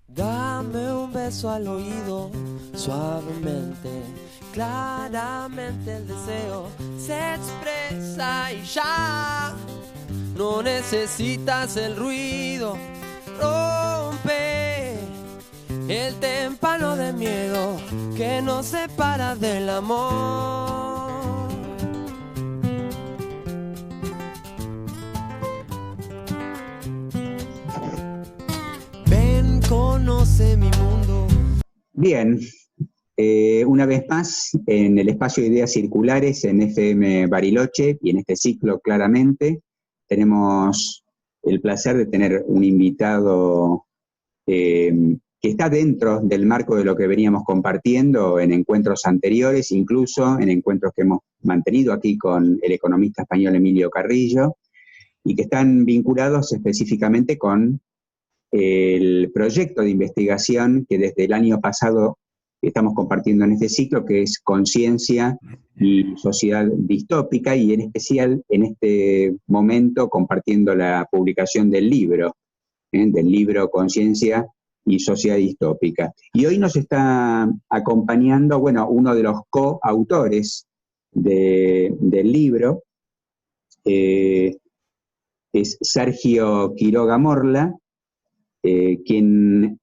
Dame un beso al oído, suavemente, claramente el deseo se expresa y ya. No necesitas el ruido, rompe el témpano de miedo que nos separa del amor. Ven, conoce mi mundo. Bien, una vez más en el espacio de Ideas Circulares en FM Bariloche y en este ciclo claramente tenemos el placer de tener un invitado que está dentro del marco de lo que veníamos compartiendo en encuentros anteriores, incluso en encuentros que hemos mantenido aquí con el economista español Emilio Carrillo, y que están vinculados específicamente con el proyecto de investigación que desde el año pasado estamos compartiendo en este ciclo, que es Conciencia y Sociedad Distópica, y en especial en este momento compartiendo la publicación del libro Conciencia y Sociedad Distópica. Y hoy nos está acompañando, bueno, uno de los coautores del libro, es Sergio Quiroga Morla, quien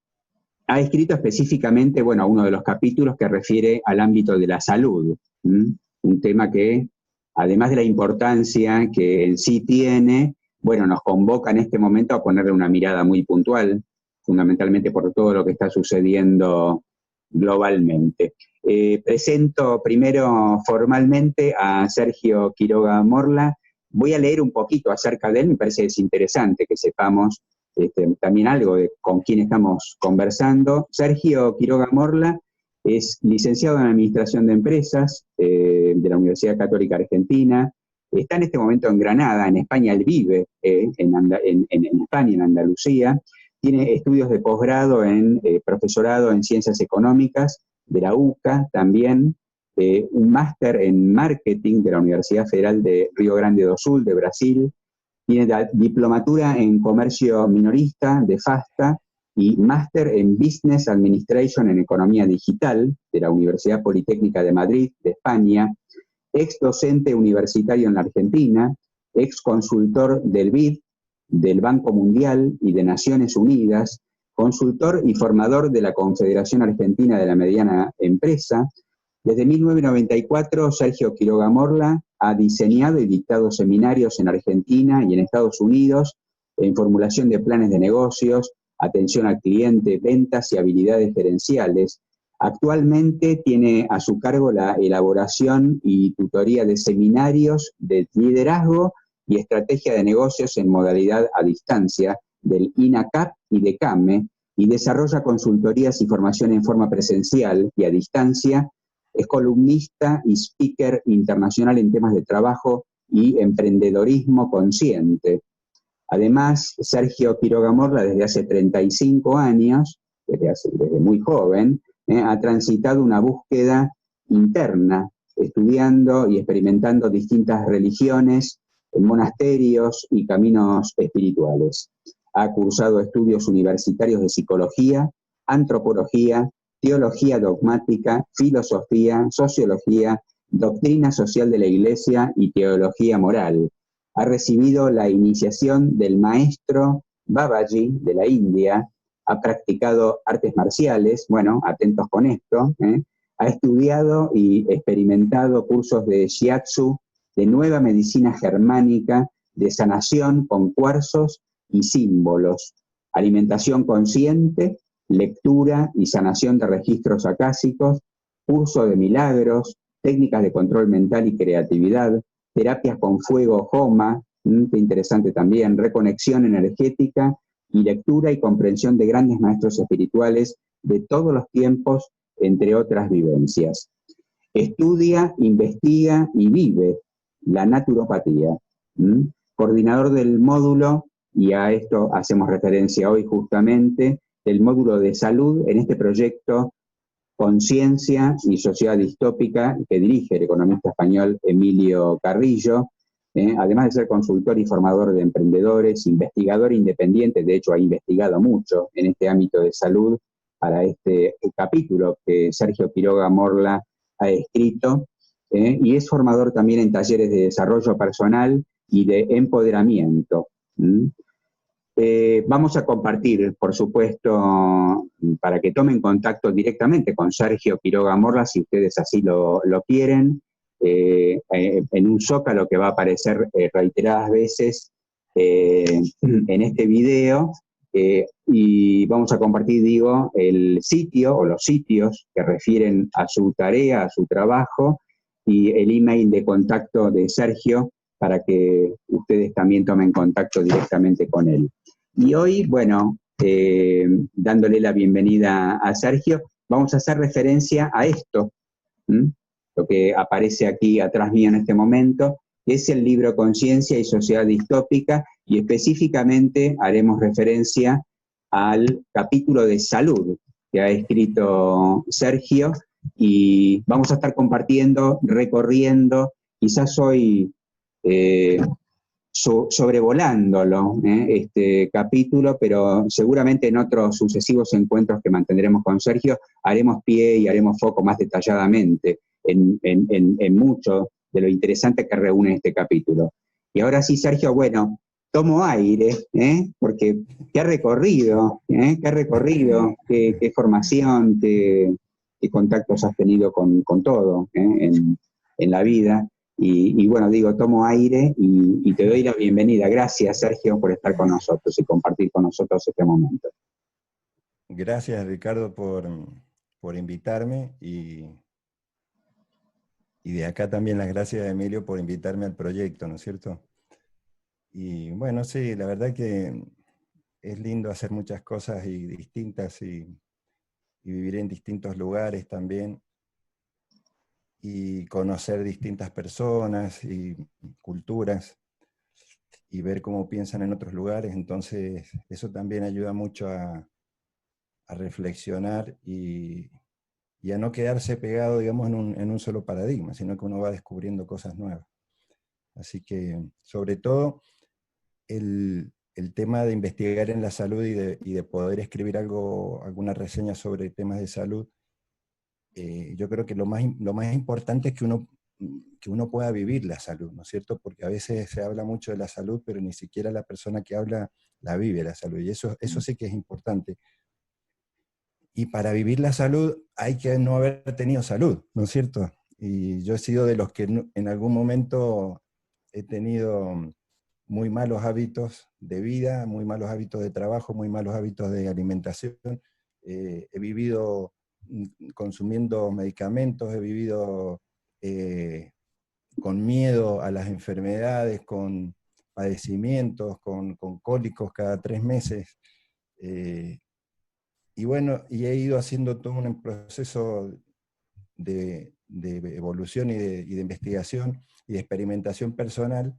ha escrito específicamente, bueno, uno de los capítulos que refiere al ámbito de la salud, un tema que, además de la importancia que en sí tiene, bueno, nos convoca en este momento a ponerle una mirada muy puntual, fundamentalmente por todo lo que está sucediendo globalmente. Presento primero formalmente a Sergio Quiroga Morla. Voy a leer un poquito acerca de él, me parece que es interesante que sepamos también algo de con quién estamos conversando. Sergio Quiroga Morla es licenciado en Administración de Empresas de la Universidad Católica Argentina. Está en este momento en Granada, en España. Él vive en España, en Andalucía. Tiene estudios de posgrado en profesorado en Ciencias Económicas de la UCA también, un máster en Marketing de la Universidad Federal de Río Grande do Sul, de Brasil. Tiene diplomatura en Comercio Minorista de FASTA y máster en Business Administration en Economía Digital de la Universidad Politécnica de Madrid, de España. Ex docente universitario en la Argentina, ex consultor del BID, del Banco Mundial y de Naciones Unidas, consultor y formador de la Confederación Argentina de la Mediana Empresa. Desde 1994, Sergio Quiroga Morla ha diseñado y dictado seminarios en Argentina y en Estados Unidos en formulación de planes de negocios, atención al cliente, ventas y habilidades gerenciales. Actualmente tiene a su cargo la elaboración y tutoría de seminarios de liderazgo y estrategia de negocios en modalidad a distancia del INACAP y de CAME, y desarrolla consultorías y formación en forma presencial y a distancia. Es columnista y speaker internacional en temas de trabajo y emprendedorismo consciente. Además, Sergio Quiroga Morla, desde hace 35 años, desde muy joven, ha transitado una búsqueda interna, estudiando y experimentando distintas religiones, en monasterios y caminos espirituales. Ha cursado estudios universitarios de psicología, antropología, teología dogmática, filosofía, sociología, doctrina social de la Iglesia y teología moral. Ha recibido la iniciación del maestro Babaji de la India, ha practicado artes marciales, bueno, atentos con esto, ha estudiado y experimentado cursos de shiatsu, de nueva medicina germánica, de sanación con cuarzos y símbolos, alimentación consciente, lectura y sanación de registros acásicos, curso de milagros, técnicas de control mental y creatividad, terapias con fuego Homa, qué interesante también, reconexión energética y lectura y comprensión de grandes maestros espirituales de todos los tiempos, entre otras vivencias. Estudia, investiga y vive la naturopatía. Coordinador del módulo, y a esto hacemos referencia hoy justamente, el módulo de salud en este proyecto Conciencia y Sociedad Distópica que dirige el economista español Emilio Carrillo. además de ser consultor y formador de emprendedores, investigador independiente, de hecho ha investigado mucho en este ámbito de salud para este capítulo que Sergio Quiroga Morla ha escrito, y es formador también en talleres de desarrollo personal y de empoderamiento. Vamos a compartir, por supuesto, para que tomen contacto directamente con Sergio Quiroga Morla, si ustedes así lo quieren, en un zócalo que va a aparecer reiteradas veces en este video, y vamos a compartir, digo, el sitio o los sitios que refieren a su tarea, a su trabajo, y el email de contacto de Sergio para que ustedes también tomen contacto directamente con él. Y hoy, bueno, dándole la bienvenida a Sergio, vamos a hacer referencia a esto, lo que aparece aquí atrás mío en este momento, que es el libro Conciencia y Sociedad Distópica, y específicamente haremos referencia al capítulo de salud que ha escrito Sergio, y vamos a estar compartiendo, recorriendo, quizás hoy sobrevolándolo, este capítulo, pero seguramente en otros sucesivos encuentros que mantendremos con Sergio haremos pie y haremos foco más detalladamente en mucho de lo interesante que reúne este capítulo. Y ahora sí, Sergio, bueno, tomo aire, porque qué recorrido, qué formación, qué contactos has tenido con todo en la vida. Y bueno, digo, tomo aire y te doy la bienvenida. Gracias, Sergio, por estar con nosotros y compartir con nosotros este momento. Gracias, Ricardo, por invitarme, y de acá también las gracias a Emilio por invitarme al proyecto, ¿no es cierto? Y bueno, sí, la verdad que es lindo hacer muchas cosas y distintas y vivir en distintos lugares también, y conocer distintas personas y culturas, y ver cómo piensan en otros lugares. Entonces eso también ayuda mucho a reflexionar y a no quedarse pegado, digamos, en un solo paradigma, sino que uno va descubriendo cosas nuevas. Así que, sobre todo, el tema de investigar en la salud y de poder escribir alguna reseña sobre temas de salud, yo creo que lo más importante es que uno pueda vivir la salud, ¿no es cierto? Porque a veces se habla mucho de la salud, pero ni siquiera la persona que habla la vive la salud, y eso sí que es importante. Y para vivir la salud hay que no haber tenido salud, ¿no es cierto? Y yo he sido de los que en algún momento he tenido muy malos hábitos de vida, muy malos hábitos de trabajo, muy malos hábitos de alimentación. He vivido consumiendo medicamentos, he vivido con miedo a las enfermedades, con padecimientos, con cólicos cada 3 meses. Y bueno, y he ido haciendo todo un proceso de evolución y de investigación y de experimentación personal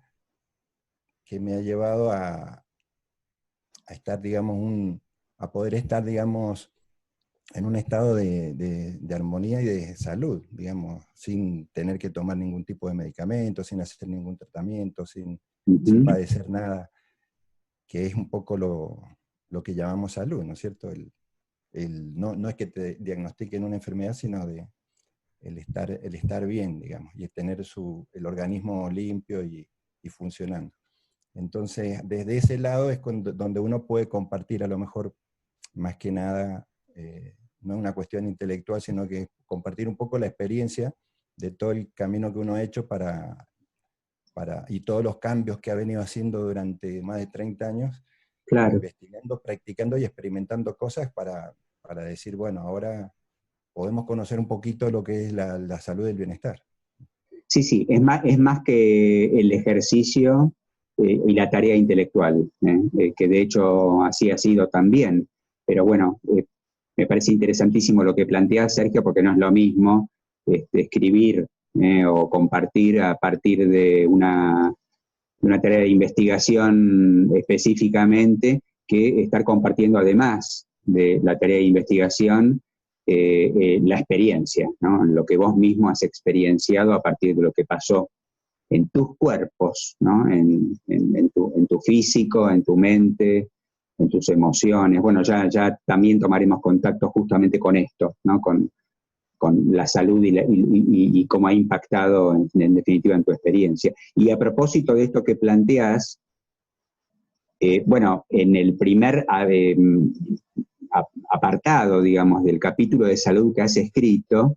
que me ha llevado a estar, digamos, a poder estar, digamos, en un estado de armonía y de salud, digamos, sin tener que tomar ningún tipo de medicamento, sin hacer ningún tratamiento, sin padecer nada, que es un poco lo que llamamos salud, ¿no es cierto? No es que te diagnostiquen una enfermedad, sino el estar bien, digamos, y tener el organismo limpio y funcionando. Entonces, desde ese lado es donde uno puede compartir, a lo mejor, más que nada, no es una cuestión intelectual, sino que compartir un poco la experiencia de todo el camino que uno ha hecho y todos los cambios que ha venido haciendo durante más de 30 años, claro, investigando, practicando y experimentando cosas para decir, bueno, ahora podemos conocer un poquito lo que es la salud y el bienestar. Sí, es más que el ejercicio y la tarea intelectual, que de hecho así ha sido también. Pero bueno, me parece interesantísimo lo que planteas, Sergio, porque no es lo mismo escribir o compartir a partir de una tarea de investigación específicamente, que estar compartiendo además de la tarea de investigación la experiencia, ¿no? Lo que vos mismo has experienciado a partir de lo que pasó en tus cuerpos, ¿no? En tu físico, en tu mente, en tus emociones. Bueno, ya también tomaremos contacto justamente con esto, ¿no? Con la salud y cómo ha impactado en definitiva en tu experiencia. Y a propósito de esto que planteas, bueno, en el primer apartado, digamos, del capítulo de salud que has escrito,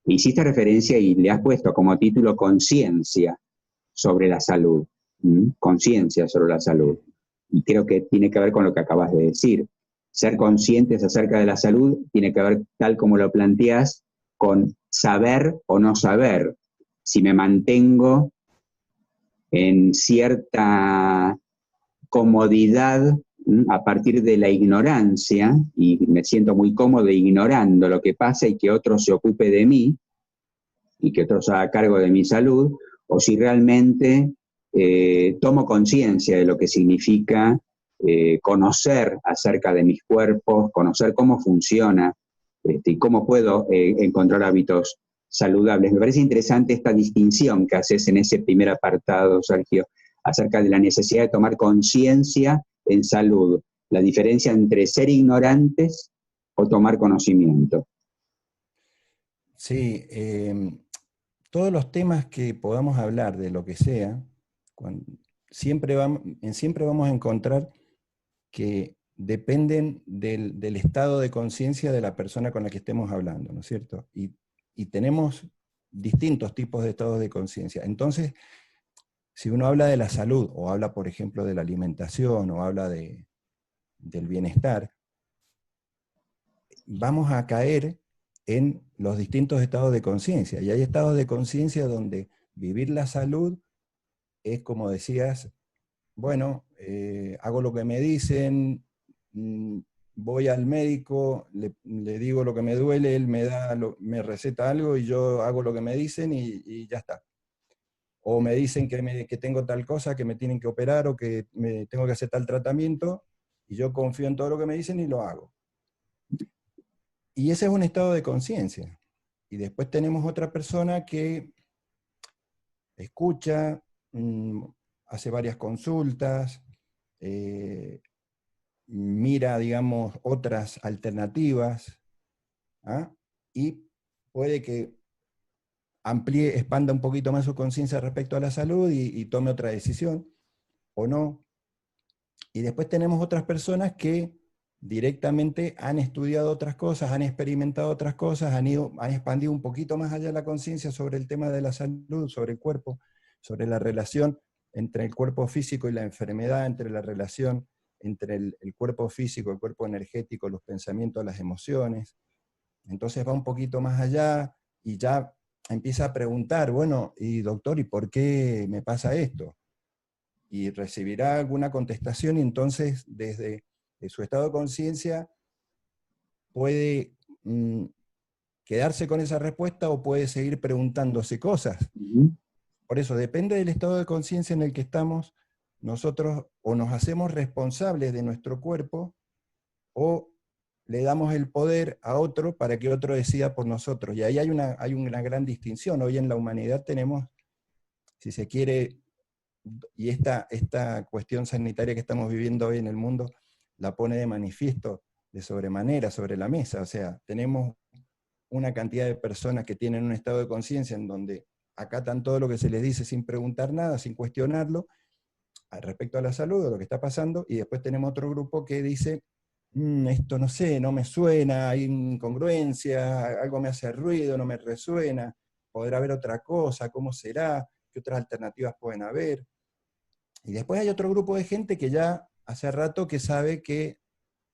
hiciste referencia y le has puesto como título conciencia sobre la salud. Conciencia sobre la salud. Y creo que tiene que ver con lo que acabas de decir. Ser conscientes acerca de la salud tiene que ver, tal como lo planteas, con saber o no saber. Si me mantengo en cierta comodidad a partir de la ignorancia, y me siento muy cómodo ignorando lo que pasa y que otro se ocupe de mí, y que otro se haga cargo de mi salud, o si realmente tomo conciencia de lo que significa conocer acerca de mis cuerpos, conocer cómo funciona y cómo puedo encontrar hábitos saludables. Me parece interesante esta distinción que haces en ese primer apartado, Sergio, acerca de la necesidad de tomar conciencia en salud, la diferencia entre ser ignorantes o tomar conocimiento. Sí, todos los temas que podamos hablar de lo que sea, siempre vamos a encontrar que dependen del estado de conciencia de la persona con la que estemos hablando, ¿no es cierto? Y tenemos distintos tipos de estados de conciencia. Entonces, si uno habla de la salud, o habla, por ejemplo, de la alimentación, o habla del bienestar, vamos a caer en los distintos estados de conciencia. Y hay estados de conciencia donde vivir la salud es, como decías, bueno, hago lo que me dicen, voy al médico, le digo lo que me duele, él me receta algo y yo hago lo que me dicen y ya está. O me dicen que tengo tal cosa, que me tienen que operar o que me tengo que hacer tal tratamiento, y yo confío en todo lo que me dicen y lo hago. Y ese es un estado de conciencia. Y después tenemos otra persona que escucha, hace varias consultas, mira, digamos, otras alternativas, ¿ah? Y puede que amplíe, expanda un poquito más su conciencia respecto a la salud y tome otra decisión, o no. Y después tenemos otras personas que directamente han estudiado otras cosas, han experimentado otras cosas, han expandido un poquito más allá la conciencia sobre el tema de la salud, sobre el cuerpo, sobre la relación entre el cuerpo físico y la enfermedad, entre la relación entre el cuerpo físico, el cuerpo energético, los pensamientos, las emociones. Entonces va un poquito más allá y ya empieza a preguntar, bueno, y doctor, ¿y por qué me pasa esto? Y recibirá alguna contestación, y entonces desde su estado de conciencia puede quedarse con esa respuesta o puede seguir preguntándose cosas. Por eso depende del estado de conciencia en el que estamos, nosotros o nos hacemos responsables de nuestro cuerpo o le damos el poder a otro para que otro decida por nosotros. Y ahí hay una gran distinción. Hoy en la humanidad tenemos, si se quiere, y esta cuestión sanitaria que estamos viviendo hoy en el mundo la pone de manifiesto de sobremanera sobre la mesa. O sea, tenemos una cantidad de personas que tienen un estado de conciencia en donde acatan todo lo que se les dice sin preguntar nada, sin cuestionarlo, respecto a la salud, o lo que está pasando, y después tenemos otro grupo que dice, esto no sé, no me suena, hay incongruencia, algo me hace ruido, no me resuena, podrá haber otra cosa, ¿cómo será? ¿Qué otras alternativas pueden haber? Y después hay otro grupo de gente que ya hace rato que sabe que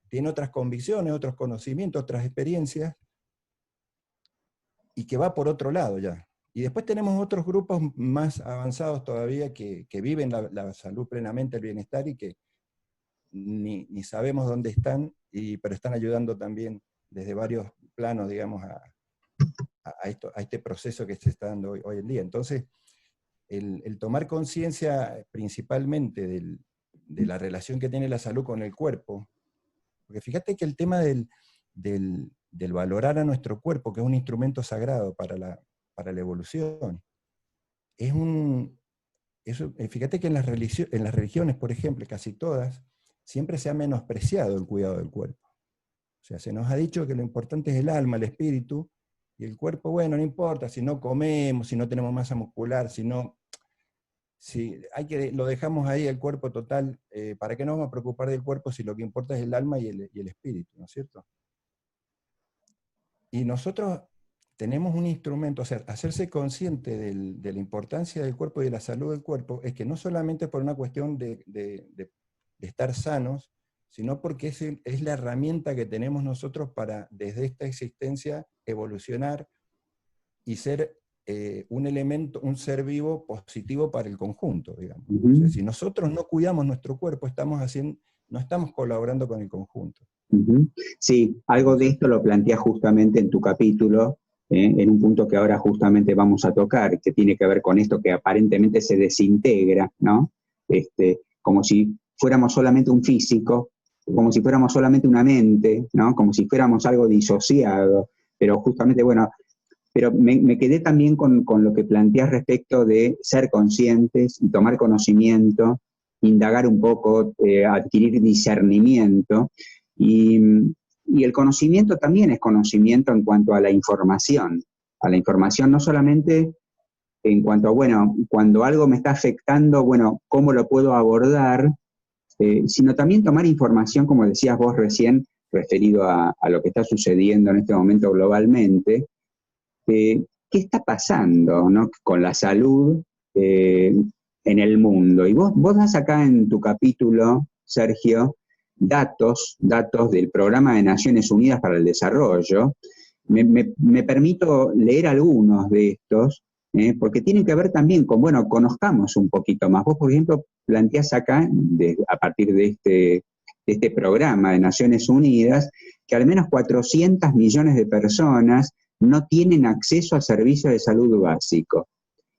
tiene otras convicciones, otros conocimientos, otras experiencias, y que va por otro lado ya. Y después tenemos otros grupos más avanzados todavía que viven la salud plenamente, el bienestar, y que ni sabemos dónde están, pero están ayudando también desde varios planos, digamos, a este proceso que se está dando hoy en día. Entonces, el tomar conciencia principalmente de la relación que tiene la salud con el cuerpo, porque fíjate que el tema del valorar a nuestro cuerpo, que es un instrumento sagrado para la evolución, es un... fíjate que en en las religiones, por ejemplo, casi todas, siempre se ha menospreciado el cuidado del cuerpo. O sea, se nos ha dicho que lo importante es el alma, el espíritu, y el cuerpo, bueno, no importa, si no comemos, si no tenemos masa muscular, si lo dejamos ahí el cuerpo total, ¿para qué nos vamos a preocupar del cuerpo si lo que importa es el alma y el espíritu, ¿no es cierto? Y nosotros tenemos un instrumento, o sea, hacerse consciente de la importancia del cuerpo y de la salud del cuerpo, es que no solamente por una cuestión de estar sanos, sino porque es la herramienta que tenemos nosotros para, desde esta existencia, evolucionar y ser un elemento, un ser vivo positivo para el conjunto, digamos. O sea, si nosotros no cuidamos nuestro cuerpo, no estamos colaborando con el conjunto. Sí, algo de esto lo planteas justamente en tu capítulo, en un punto que ahora justamente vamos a tocar, que tiene que ver con esto que aparentemente se desintegra, ¿no? Como si fuéramos solamente un físico, como si fuéramos solamente una mente, ¿no? Como si fuéramos algo disociado, pero justamente, bueno, pero me quedé también con lo que planteas respecto de ser conscientes y tomar conocimiento, indagar un poco, adquirir discernimiento, y el conocimiento también es conocimiento en cuanto a la información no solamente en cuanto a, bueno, cuando algo me está afectando, bueno, ¿cómo lo puedo abordar? Sino también tomar información, como decías vos recién, referido a lo que está sucediendo en este momento globalmente. ¿Qué está pasando, ¿no?, con la salud en el mundo? Y vos das acá en tu capítulo, Sergio, datos del Programa de Naciones Unidas para el Desarrollo. Me permito leer algunos de estos, porque tienen que ver también con, bueno, conozcamos un poquito más. Vos, por ejemplo, planteás acá, a partir de este programa de Naciones Unidas, que al menos 400 millones de personas no tienen acceso a servicios de salud básico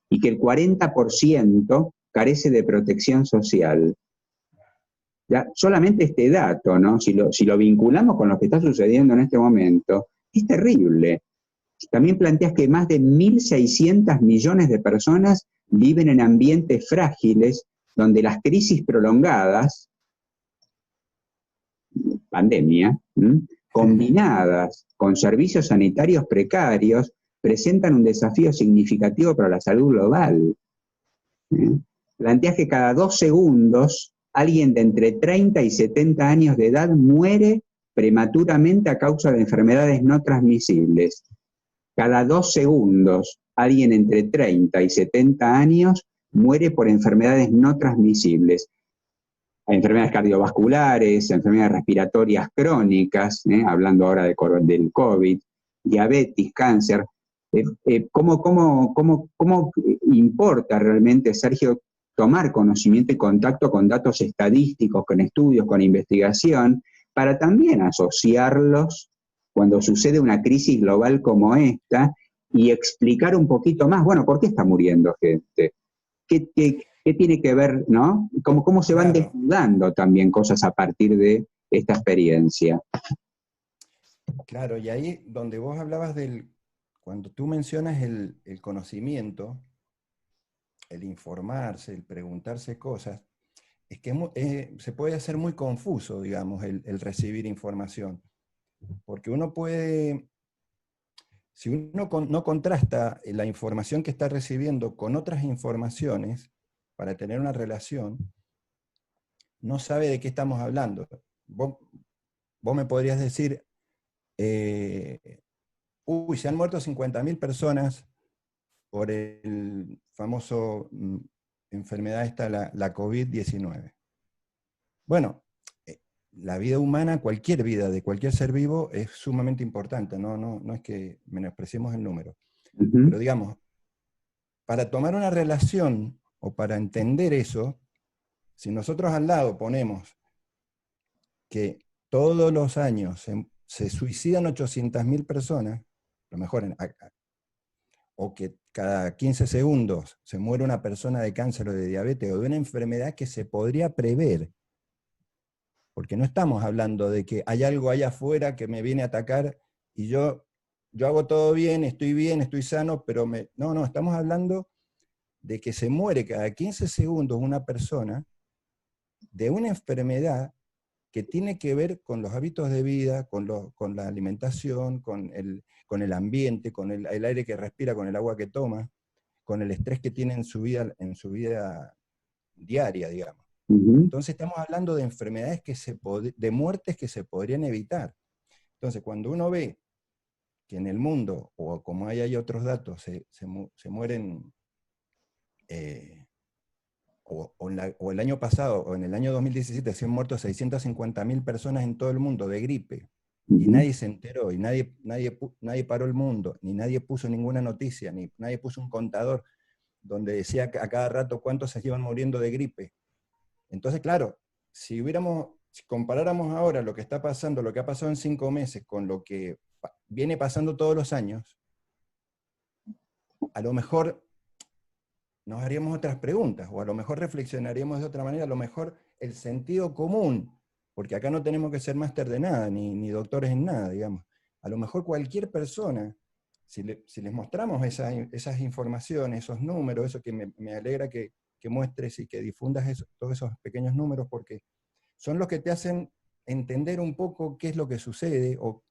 y que el 40% carece de protección social. Ya, solamente este dato, ¿no?, si lo vinculamos con lo que está sucediendo en este momento, es terrible. También planteas que más de 1.600 millones de personas viven en ambientes frágiles donde las crisis prolongadas, pandemia, combinadas con servicios sanitarios precarios, presentan un desafío significativo para la salud global. Planteas que cada 2 segundos alguien de entre 30 y 70 años de edad muere prematuramente a causa de enfermedades no transmisibles. Cada 2 segundos alguien entre 30 y 70 años muere por enfermedades no transmisibles. Hay enfermedades cardiovasculares, enfermedades respiratorias crónicas, hablando ahora del COVID, diabetes, cáncer. ¿Cómo importa realmente, Sergio, tomar conocimiento y contacto con datos estadísticos, con estudios, con investigación, para también asociarlos cuando sucede una crisis global como esta y explicar un poquito más, bueno, ¿por qué está muriendo gente? ¿Qué tiene que ver, no? ¿Cómo se van desnudando también cosas a partir de esta experiencia? Claro, y ahí donde vos hablabas cuando tú mencionas el conocimiento, el informarse, el preguntarse cosas, es que se puede hacer muy confuso, digamos, el recibir información. Porque uno puede, si uno no contrasta la información que está recibiendo con otras informaciones, para tener una relación, no sabe de qué estamos hablando. Vos me podrías decir, se han muerto 50.000 personas por el famoso enfermedad esta, la COVID-19. Bueno, la vida humana, cualquier vida de cualquier ser vivo es sumamente importante, no es que menospreciemos el número. Pero digamos, para tomar una relación o para entender eso, si nosotros al lado ponemos que todos los años se suicidan 800.000 personas, a lo mejor o que cada 15 segundos se muere una persona de cáncer o de diabetes o de una enfermedad que se podría prever, porque no estamos hablando de que hay algo allá afuera que me viene a atacar y yo hago todo bien, estoy sano, pero no, estamos hablando de que se muere cada 15 segundos una persona de una enfermedad que tiene que ver con los hábitos de vida, con la alimentación, con el ambiente, con el aire que respira, con el agua que toma, con el estrés que tiene en su vida diaria, digamos. Entonces estamos hablando de enfermedades de muertes que se podrían evitar. Entonces, cuando uno ve que en el mundo, o como hay otros datos, se mueren, o el año pasado, o en el año 2017, se han muerto 650.000 personas en todo el mundo de gripe, y nadie se enteró, y nadie paró el mundo, ni nadie puso ninguna noticia, ni nadie puso un contador donde decía a cada rato cuántos se iban muriendo de gripe. Entonces, claro, si comparáramos ahora lo que está pasando, lo que ha pasado en 5 meses, con lo que viene pasando todos los años, a lo mejor nos haríamos otras preguntas, o a lo mejor reflexionaríamos de otra manera, a lo mejor el sentido común, porque acá no tenemos que ser máster de nada, ni doctores en nada, digamos. A lo mejor cualquier persona, si les mostramos esas informaciones, esos números, eso que me alegra que muestres y que difundas todos esos pequeños números, porque son los que te hacen entender un poco qué es lo que sucede, o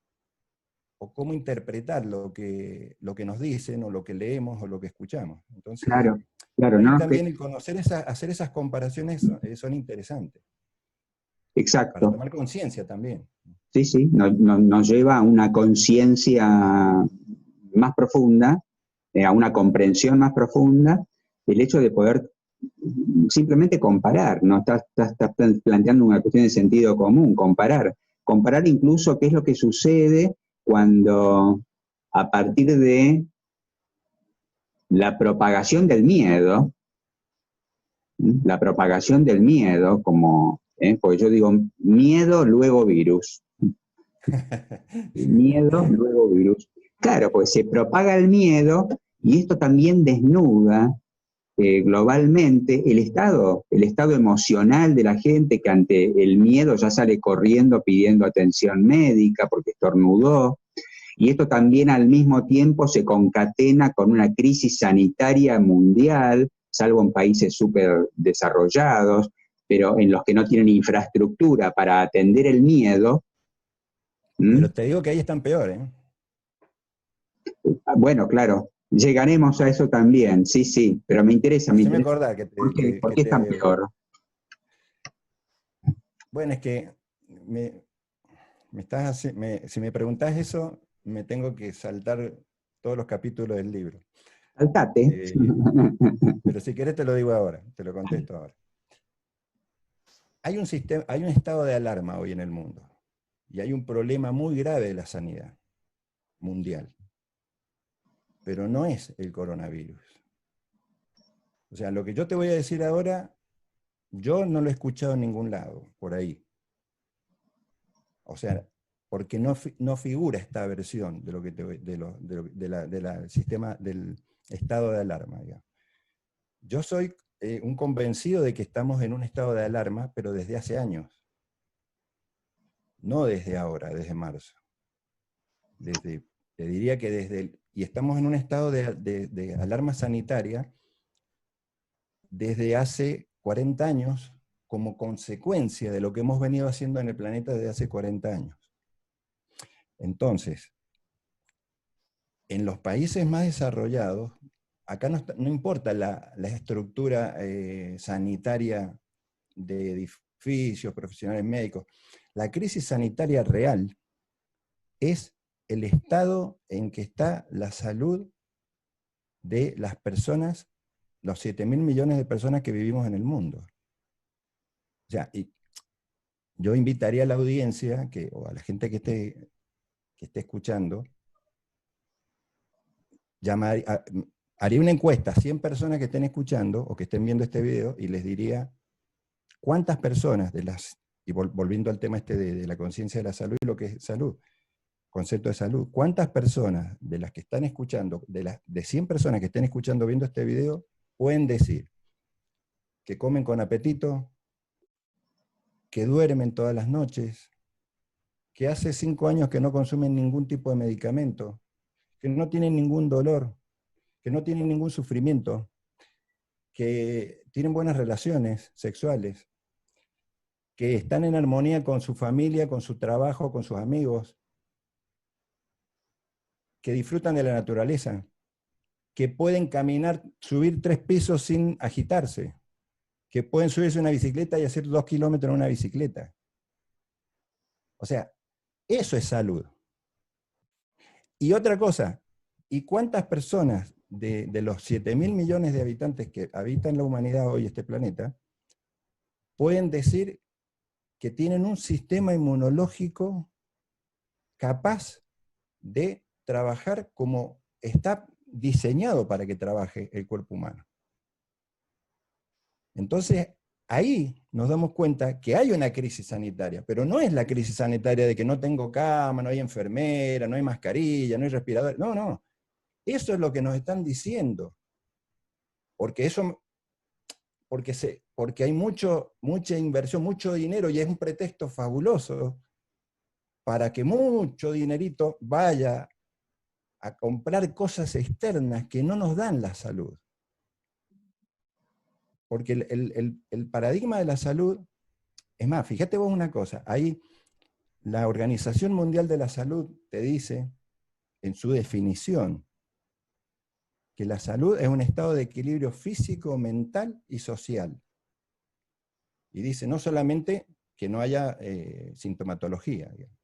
cómo interpretar lo que nos dicen, o lo que leemos, o lo que escuchamos. Entonces, claro, no, también el conocer hacer esas comparaciones son interesantes. Exacto. Para tomar conciencia también. Sí, sí, nos lleva a una conciencia más profunda, a una comprensión más profunda, el hecho de poder simplemente comparar, ¿no? Estás planteando una cuestión de sentido común, comparar incluso qué es lo que sucede cuando a partir de la propagación del miedo, como, porque yo digo miedo, luego virus. Miedo, luego virus. Claro, pues se propaga el miedo y esto también desnuda globalmente el estado emocional de la gente, que ante el miedo ya sale corriendo pidiendo atención médica porque estornudó. Y esto también al mismo tiempo se concatena con una crisis sanitaria mundial, salvo en países súper desarrollados, pero en los que no tienen infraestructura para atender el miedo. Pero te digo que ahí están peor, ¿eh? Bueno, claro, llegaremos a eso también, sí, pero me interesa. Me acordar ¿Por qué están peor? Bueno, es que si me preguntás eso, me tengo que saltar todos los capítulos del libro. Saltate. Pero si querés te lo digo ahora, te lo contesto ahora. Hay un estado de alarma hoy en el mundo, y hay un problema muy grave de la sanidad mundial, pero no es el coronavirus. O sea, lo que yo te voy a decir ahora, yo no lo he escuchado en ningún lado, por ahí. O sea, porque no figura esta versión de lo que del sistema del estado de alarma, digamos. Yo soy un convencido de que estamos en un estado de alarma, pero desde hace años. No desde ahora, desde marzo. Te diría que y estamos en un estado de alarma sanitaria desde hace 40 años, como consecuencia de lo que hemos venido haciendo en el planeta desde hace 40 años. Entonces, en los países más desarrollados, acá no importa la estructura sanitaria de edificios, profesionales médicos, la crisis sanitaria real es el estado en que está la salud de las personas, los 7.000 millones de personas que vivimos en el mundo. O sea, y yo invitaría a la audiencia, o a la gente que esté escuchando, haría una encuesta a 100 personas que estén escuchando o que estén viendo este video, y les diría cuántas personas y volviendo al tema de la conciencia de la salud y lo que es salud, concepto de salud, cuántas personas de las que están escuchando, de 100 personas que estén escuchando viendo este video, pueden decir que comen con apetito, que duermen todas las noches, que hace 5 años que no consumen ningún tipo de medicamento, que no tienen ningún dolor, que no tienen ningún sufrimiento, que tienen buenas relaciones sexuales, que están en armonía con su familia, con su trabajo, con sus amigos, que disfrutan de la naturaleza, que pueden caminar, subir 3 pisos sin agitarse, que pueden subirse a una bicicleta y hacer 2 kilómetros en una bicicleta. O sea, eso es salud. Y otra cosa, ¿y cuántas personas de los 7.000 millones de habitantes que habitan la humanidad hoy, este planeta, pueden decir que tienen un sistema inmunológico capaz de trabajar como está diseñado para que trabaje el cuerpo humano? Entonces, ahí nos damos cuenta que hay una crisis sanitaria, pero no es la crisis sanitaria de que no tengo cama, no hay enfermera, no hay mascarilla, no hay respirador. No, no. Eso es lo que nos están diciendo. Porque hay mucha inversión, mucho dinero, y es un pretexto fabuloso para que mucho dinerito vaya a comprar cosas externas que no nos dan la salud. Porque el paradigma de la salud, es más, fíjate vos una cosa, ahí la Organización Mundial de la Salud te dice, en su definición, que la salud es un estado de equilibrio físico, mental y social. Y dice no solamente que no haya sintomatología. Digamos.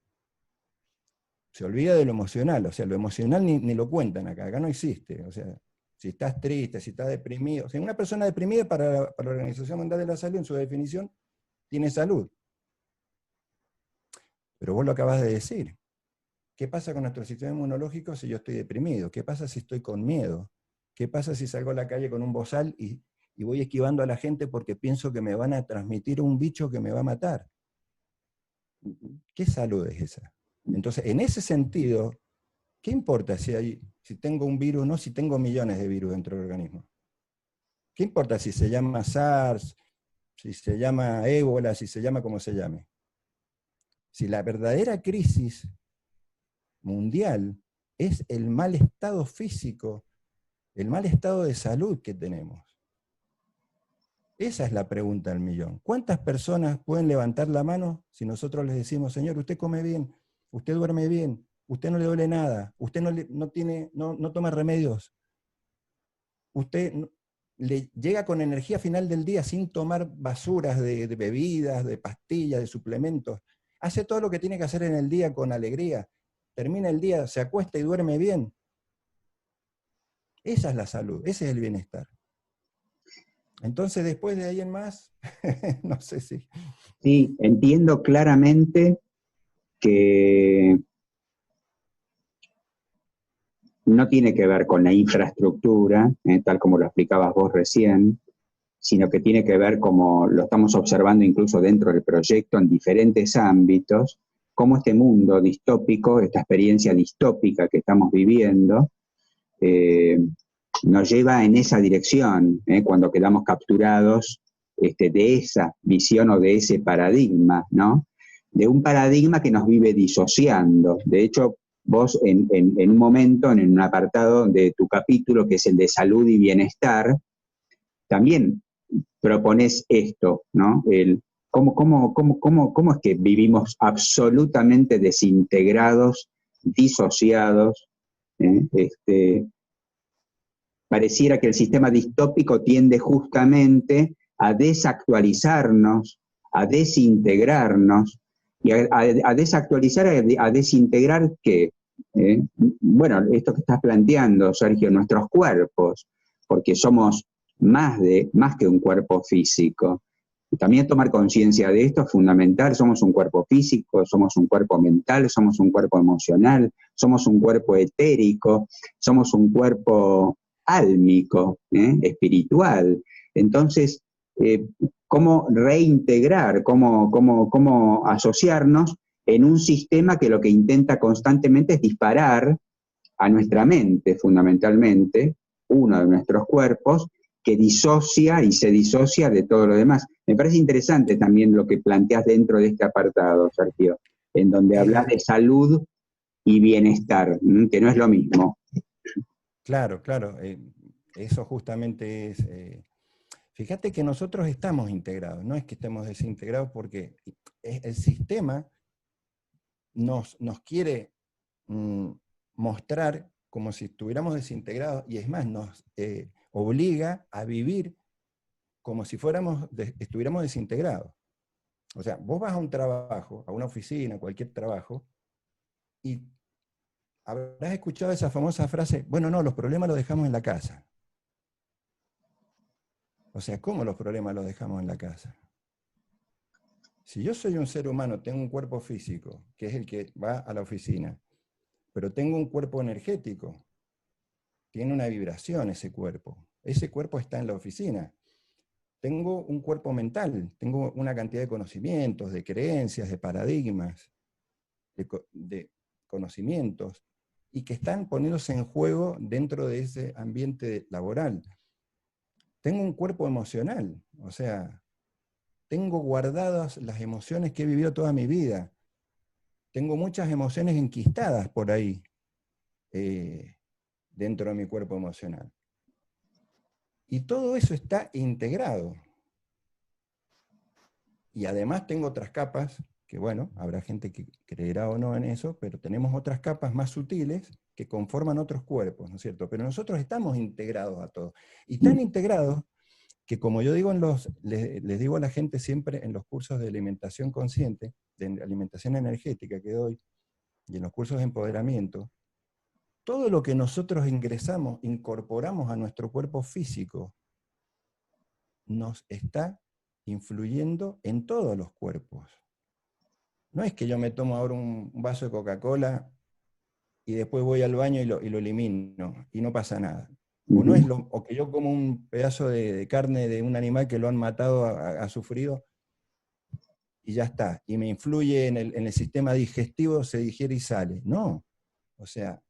Se olvida de lo emocional, o sea, lo emocional ni lo cuentan acá no existe. O sea, si estás triste, si estás deprimido. O sea, una persona deprimida para la Organización Mundial de la Salud, en su definición, tiene salud. Pero vos lo acabas de decir. ¿Qué pasa con nuestro sistema inmunológico si yo estoy deprimido? ¿Qué pasa si estoy con miedo? ¿Qué pasa si salgo a la calle con un bozal y voy esquivando a la gente porque pienso que me van a transmitir un bicho que me va a matar? ¿Qué salud es esa? Entonces, en ese sentido, ¿qué importa si tengo un virus o no, si tengo millones de virus dentro del organismo? ¿Qué importa si se llama SARS, si se llama ébola, si se llama como se llame? Si la verdadera crisis mundial es el mal estado físico, el mal estado de salud que tenemos. Esa es la pregunta del millón. ¿Cuántas personas pueden levantar la mano si nosotros les decimos, señor, usted come bien, usted duerme bien, usted no le duele nada, usted no toma remedios, usted le llega con energía final del día sin tomar basuras de bebidas, de pastillas, de suplementos, hace todo lo que tiene que hacer en el día con alegría, termina el día, se acuesta y duerme bien? Esa es la salud, ese es el bienestar. Entonces, después de ahí en más, no sé si... Sí, entiendo claramente que no tiene que ver con la infraestructura, tal como lo explicabas vos recién, sino que tiene que ver, como lo estamos observando incluso dentro del proyecto, en diferentes ámbitos, cómo este mundo distópico, esta experiencia distópica que estamos viviendo, nos lleva en esa dirección, cuando quedamos capturados de esa visión o de ese paradigma, ¿no? De un paradigma que nos vive disociando. De hecho, vos en un momento, en un apartado de tu capítulo, que es el de salud y bienestar, también propones esto, ¿no? ¿Cómo es que vivimos absolutamente desintegrados, disociados? Pareciera que el sistema distópico tiende justamente a desactualizarnos, a desintegrarnos, y a desactualizar, a desintegrar ¿qué? Bueno, esto que estás planteando, Sergio, nuestros cuerpos, porque somos más que un cuerpo físico. Y también tomar conciencia de esto es fundamental. Somos un cuerpo físico, somos un cuerpo mental, somos un cuerpo emocional, somos un cuerpo etérico, somos un cuerpo álmico, espiritual. Entonces, ¿cómo reintegrar, cómo asociarnos en un sistema que lo que intenta constantemente es disparar a nuestra mente, fundamentalmente, uno de nuestros cuerpos, que disocia y se disocia de todo lo demás? Me parece interesante también lo que planteas dentro de este apartado, Sergio, en donde hablas de salud y bienestar, que no es lo mismo. Claro, claro. Eso justamente es Fíjate que nosotros estamos integrados, no es que estemos desintegrados, porque el sistema nos quiere mostrar como si estuviéramos desintegrados, y es más, nos obliga a vivir como si estuviéramos desintegrados. O sea, vos vas a un trabajo, a una oficina, cualquier trabajo, y habrás escuchado esa famosa frase, bueno, no, los problemas los dejamos en la casa. O sea, ¿cómo los problemas los dejamos en la casa? Si yo soy un ser humano, tengo un cuerpo físico, que es el que va a la oficina, pero tengo un cuerpo energético, tiene una vibración ese cuerpo está en la oficina. Tengo un cuerpo mental, tengo una cantidad de conocimientos, de creencias, de paradigmas, de conocimientos, y que están poniéndose en juego dentro de ese ambiente laboral. Tengo un cuerpo emocional, o sea, tengo guardadas las emociones que he vivido toda mi vida. Tengo muchas emociones enquistadas por ahí, dentro de mi cuerpo emocional. Y todo eso está integrado. Y además tengo otras capas, que bueno, habrá gente que creerá o no en eso, pero tenemos otras capas más sutiles que conforman otros cuerpos, ¿no es cierto? Pero nosotros estamos integrados a todo. Y tan integrados que, como yo digo, les digo a la gente siempre en los cursos de alimentación consciente, de alimentación energética que doy, y en los cursos de empoderamiento, todo lo que nosotros ingresamos, incorporamos a nuestro cuerpo físico, nos está influyendo en todos los cuerpos. No es que yo me tomo ahora un vaso de Coca-Cola y después voy al baño y lo elimino, y no pasa nada. O que yo como un pedazo de carne de un animal que lo han matado, ha sufrido, y ya está, y me influye en el sistema digestivo, se digiere y sale. No, o sea,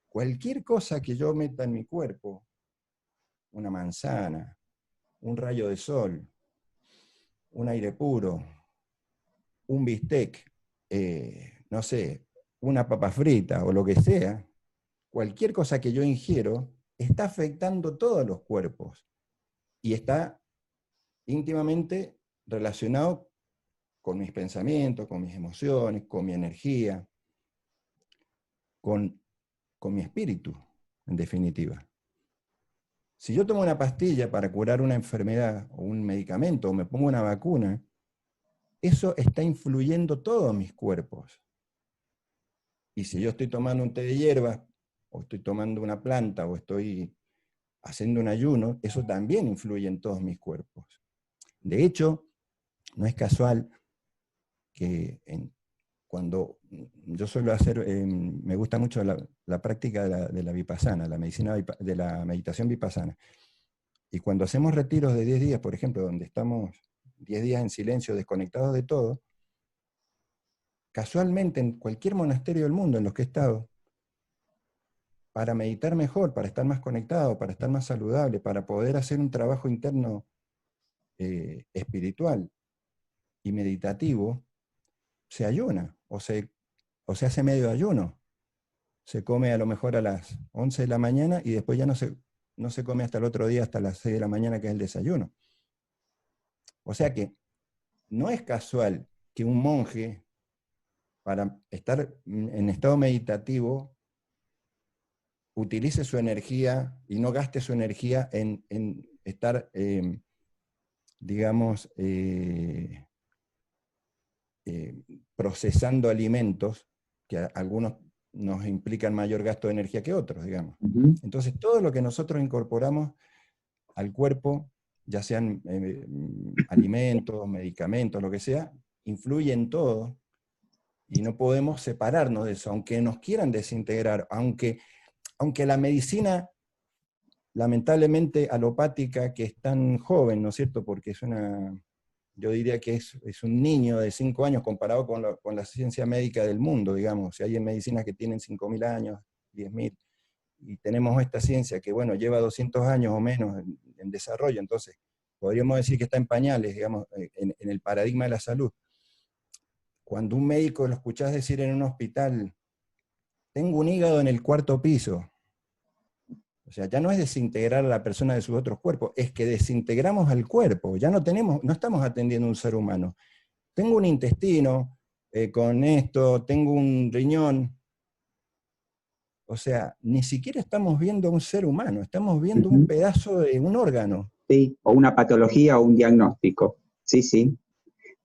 cualquier cosa que yo meta en mi cuerpo, una manzana, un rayo de sol, un aire puro, un bistec, no sé, una papa frita o lo que sea, cualquier cosa que yo ingiero está afectando todos los cuerpos y está íntimamente relacionado con mis pensamientos, con mis emociones, con mi energía, con mi espíritu, en definitiva. Si yo tomo una pastilla para curar una enfermedad o un medicamento o me pongo una vacuna, eso está influyendo todos mis cuerpos. Y si yo estoy tomando un té de hierbas, o estoy tomando una planta, o estoy haciendo un ayuno, eso también influye en todos mis cuerpos. De hecho, no es casual que cuando yo suelo hacer, me gusta mucho la práctica de la vipassana, de la meditación vipassana. Y cuando hacemos retiros de 10 días, por ejemplo, donde estamos 10 días en silencio, desconectados de todo, casualmente en cualquier monasterio del mundo en los que he estado, para meditar mejor, para estar más conectado, para estar más saludable, para poder hacer un trabajo interno espiritual y meditativo, se ayuna o se hace medio ayuno. Se come a lo mejor a las 11 de la mañana y después ya no se come hasta el otro día, hasta las 6 de la mañana, que es el desayuno. O sea que no es casual que un monje, para estar en estado meditativo, utilice su energía y no gaste su energía en estar, digamos, procesando alimentos, que algunos nos implican mayor gasto de energía que otros, digamos. Entonces, todo lo que nosotros incorporamos al cuerpo, ya sean alimentos, medicamentos, lo que sea, influye en todo, y no podemos separarnos de eso, aunque nos quieran desintegrar, aunque la medicina, lamentablemente alopática, que es tan joven, ¿no es cierto? Porque yo diría que es un niño de 5 años comparado con la ciencia médica del mundo, digamos. Si hay medicinas que tienen 5.000 años, 10.000, y tenemos esta ciencia que, bueno, lleva 200 años o menos en desarrollo, entonces podríamos decir que está en pañales, digamos, en el paradigma de la salud. Cuando un médico lo escuchás decir en un hospital, tengo un hígado en el 4.º piso, O sea, ya no es desintegrar a la persona de sus otros cuerpos, es que desintegramos al cuerpo, ya no estamos atendiendo a un ser humano. Tengo un intestino con esto, tengo un riñón. O sea, ni siquiera estamos viendo a un ser humano, estamos viendo un pedazo de un órgano. Sí, o una patología o un diagnóstico. Sí, sí.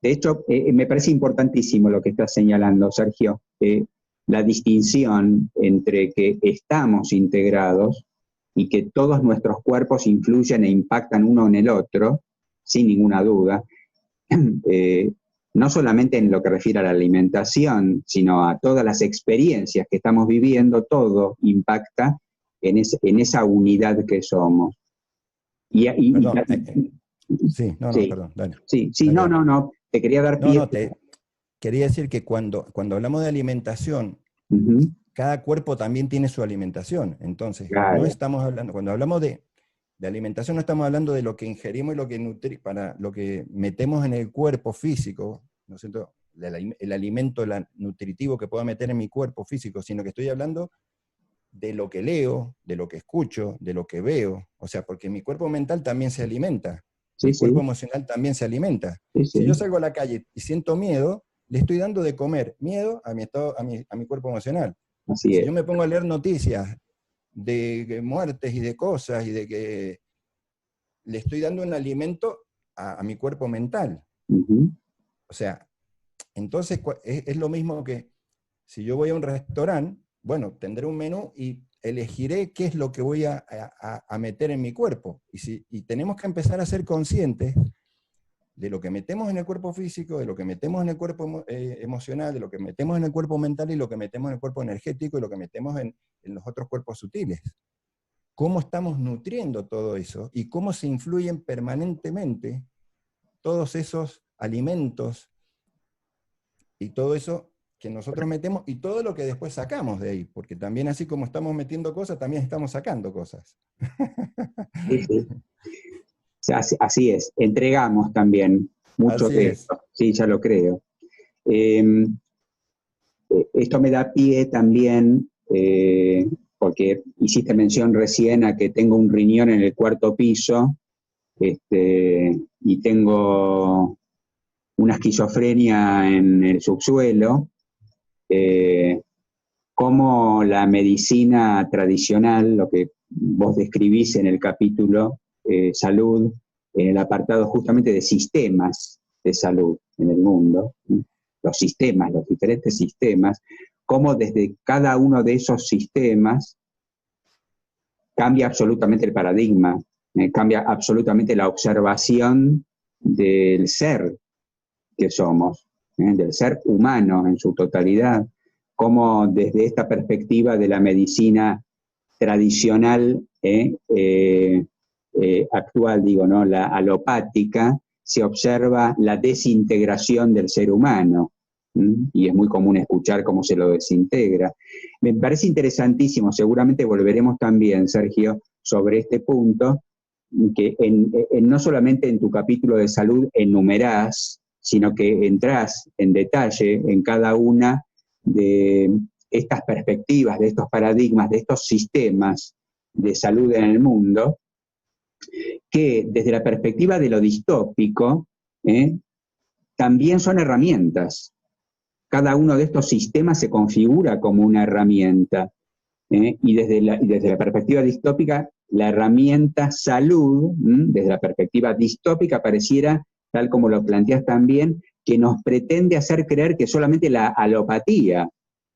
De hecho, me parece importantísimo lo que estás señalando, Sergio, la distinción entre que estamos integrados y que todos nuestros cuerpos influyen e impactan uno en el otro, sin ninguna duda, no solamente en lo que refiere a la alimentación, sino a todas las experiencias que estamos viviendo, todo impacta en esa unidad que somos. Perdón, dale. Sí, no, te quería dar pie. Quería decir que cuando hablamos de alimentación, cada cuerpo también tiene su alimentación. Entonces, claro, no estamos hablando, cuando hablamos de alimentación, no estamos hablando de lo que ingerimos y lo que para lo que metemos en el cuerpo físico, ¿no es cierto? El alimento nutritivo que pueda meter en mi cuerpo físico, sino que estoy hablando de lo que leo, de lo que escucho, de lo que veo. O sea, porque mi cuerpo mental también se alimenta. Mi cuerpo emocional también se alimenta. Si yo salgo a la calle y siento miedo, le estoy dando de comer miedo a mi cuerpo emocional. Si yo me pongo a leer noticias de muertes y de cosas, y de que le estoy dando un alimento a mi cuerpo mental. O sea, entonces es lo mismo que si yo voy a un restaurante, bueno, tendré un menú y elegiré qué es lo que voy a meter en mi cuerpo. Y tenemos que empezar a ser conscientes de lo que metemos en el cuerpo físico, de lo que metemos en el cuerpo emocional, de lo que metemos en el cuerpo mental y lo que metemos en el cuerpo energético y lo que metemos en los otros cuerpos sutiles. Cómo estamos nutriendo todo eso y cómo se influyen permanentemente todos esos alimentos y todo eso que nosotros metemos y todo lo que después sacamos de ahí, porque también así como estamos metiendo cosas, también estamos sacando cosas. Sí. Así es, entregamos también mucho de esto, sí, ya lo creo. Esto me da pie también, porque hiciste mención recién a que tengo un riñón en el 4º piso, y tengo una esquizofrenia en el subsuelo, cómo la medicina tradicional, lo que vos describís en el capítulo salud, en el apartado justamente de sistemas de salud en el mundo, los sistemas, los diferentes sistemas, cómo desde cada uno de esos sistemas cambia absolutamente el paradigma, cambia absolutamente la observación del ser que somos, del ser humano en su totalidad, cómo desde esta perspectiva de la medicina tradicional actual, digo, ¿no? La alopática, se observa la desintegración del ser humano, y es muy común escuchar cómo se lo desintegra. Me parece interesantísimo, seguramente volveremos también, Sergio, sobre este punto, que no solamente en tu capítulo de salud enumerás, sino que entrás en detalle en cada una de estas perspectivas, de estos paradigmas, de estos sistemas de salud en el mundo, que desde la perspectiva de lo distópico, también son herramientas. Cada uno de estos sistemas se configura como una herramienta, y desde la perspectiva distópica, la herramienta salud, desde la perspectiva distópica, pareciera, tal como lo planteas también, que nos pretende hacer creer que solamente la alopatía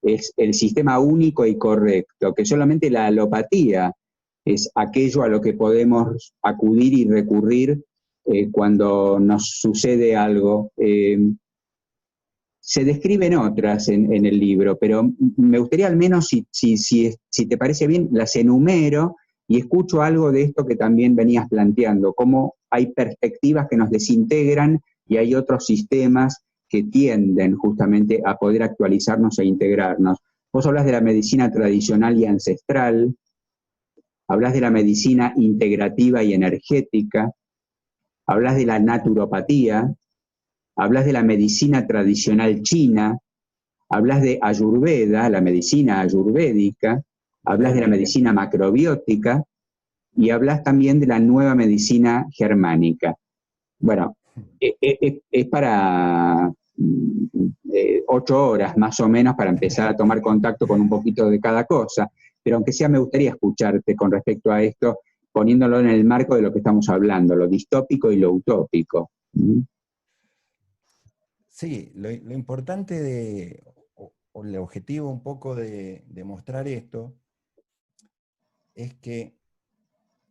es el sistema único y correcto, que solamente la alopatía es aquello a lo que podemos acudir y recurrir cuando nos sucede algo. Se describen otras en el libro, pero me gustaría al menos, si te parece bien, las enumero y escucho algo de esto que también venías planteando, cómo hay perspectivas que nos desintegran y hay otros sistemas que tienden justamente a poder actualizarnos e integrarnos. Vos hablas de la medicina tradicional y ancestral, hablas de la medicina integrativa y energética, hablas de la naturopatía, hablas de la medicina tradicional china, hablas de Ayurveda, la medicina ayurvédica, hablas de la medicina macrobiótica, y hablas también de la nueva medicina germánica. Bueno, es para 8 horas más o menos para empezar a tomar contacto con un poquito de cada cosa, pero aunque sea me gustaría escucharte con respecto a esto, poniéndolo en el marco de lo que estamos hablando, lo distópico y lo utópico. Sí, lo importante o el objetivo un poco de mostrar esto es que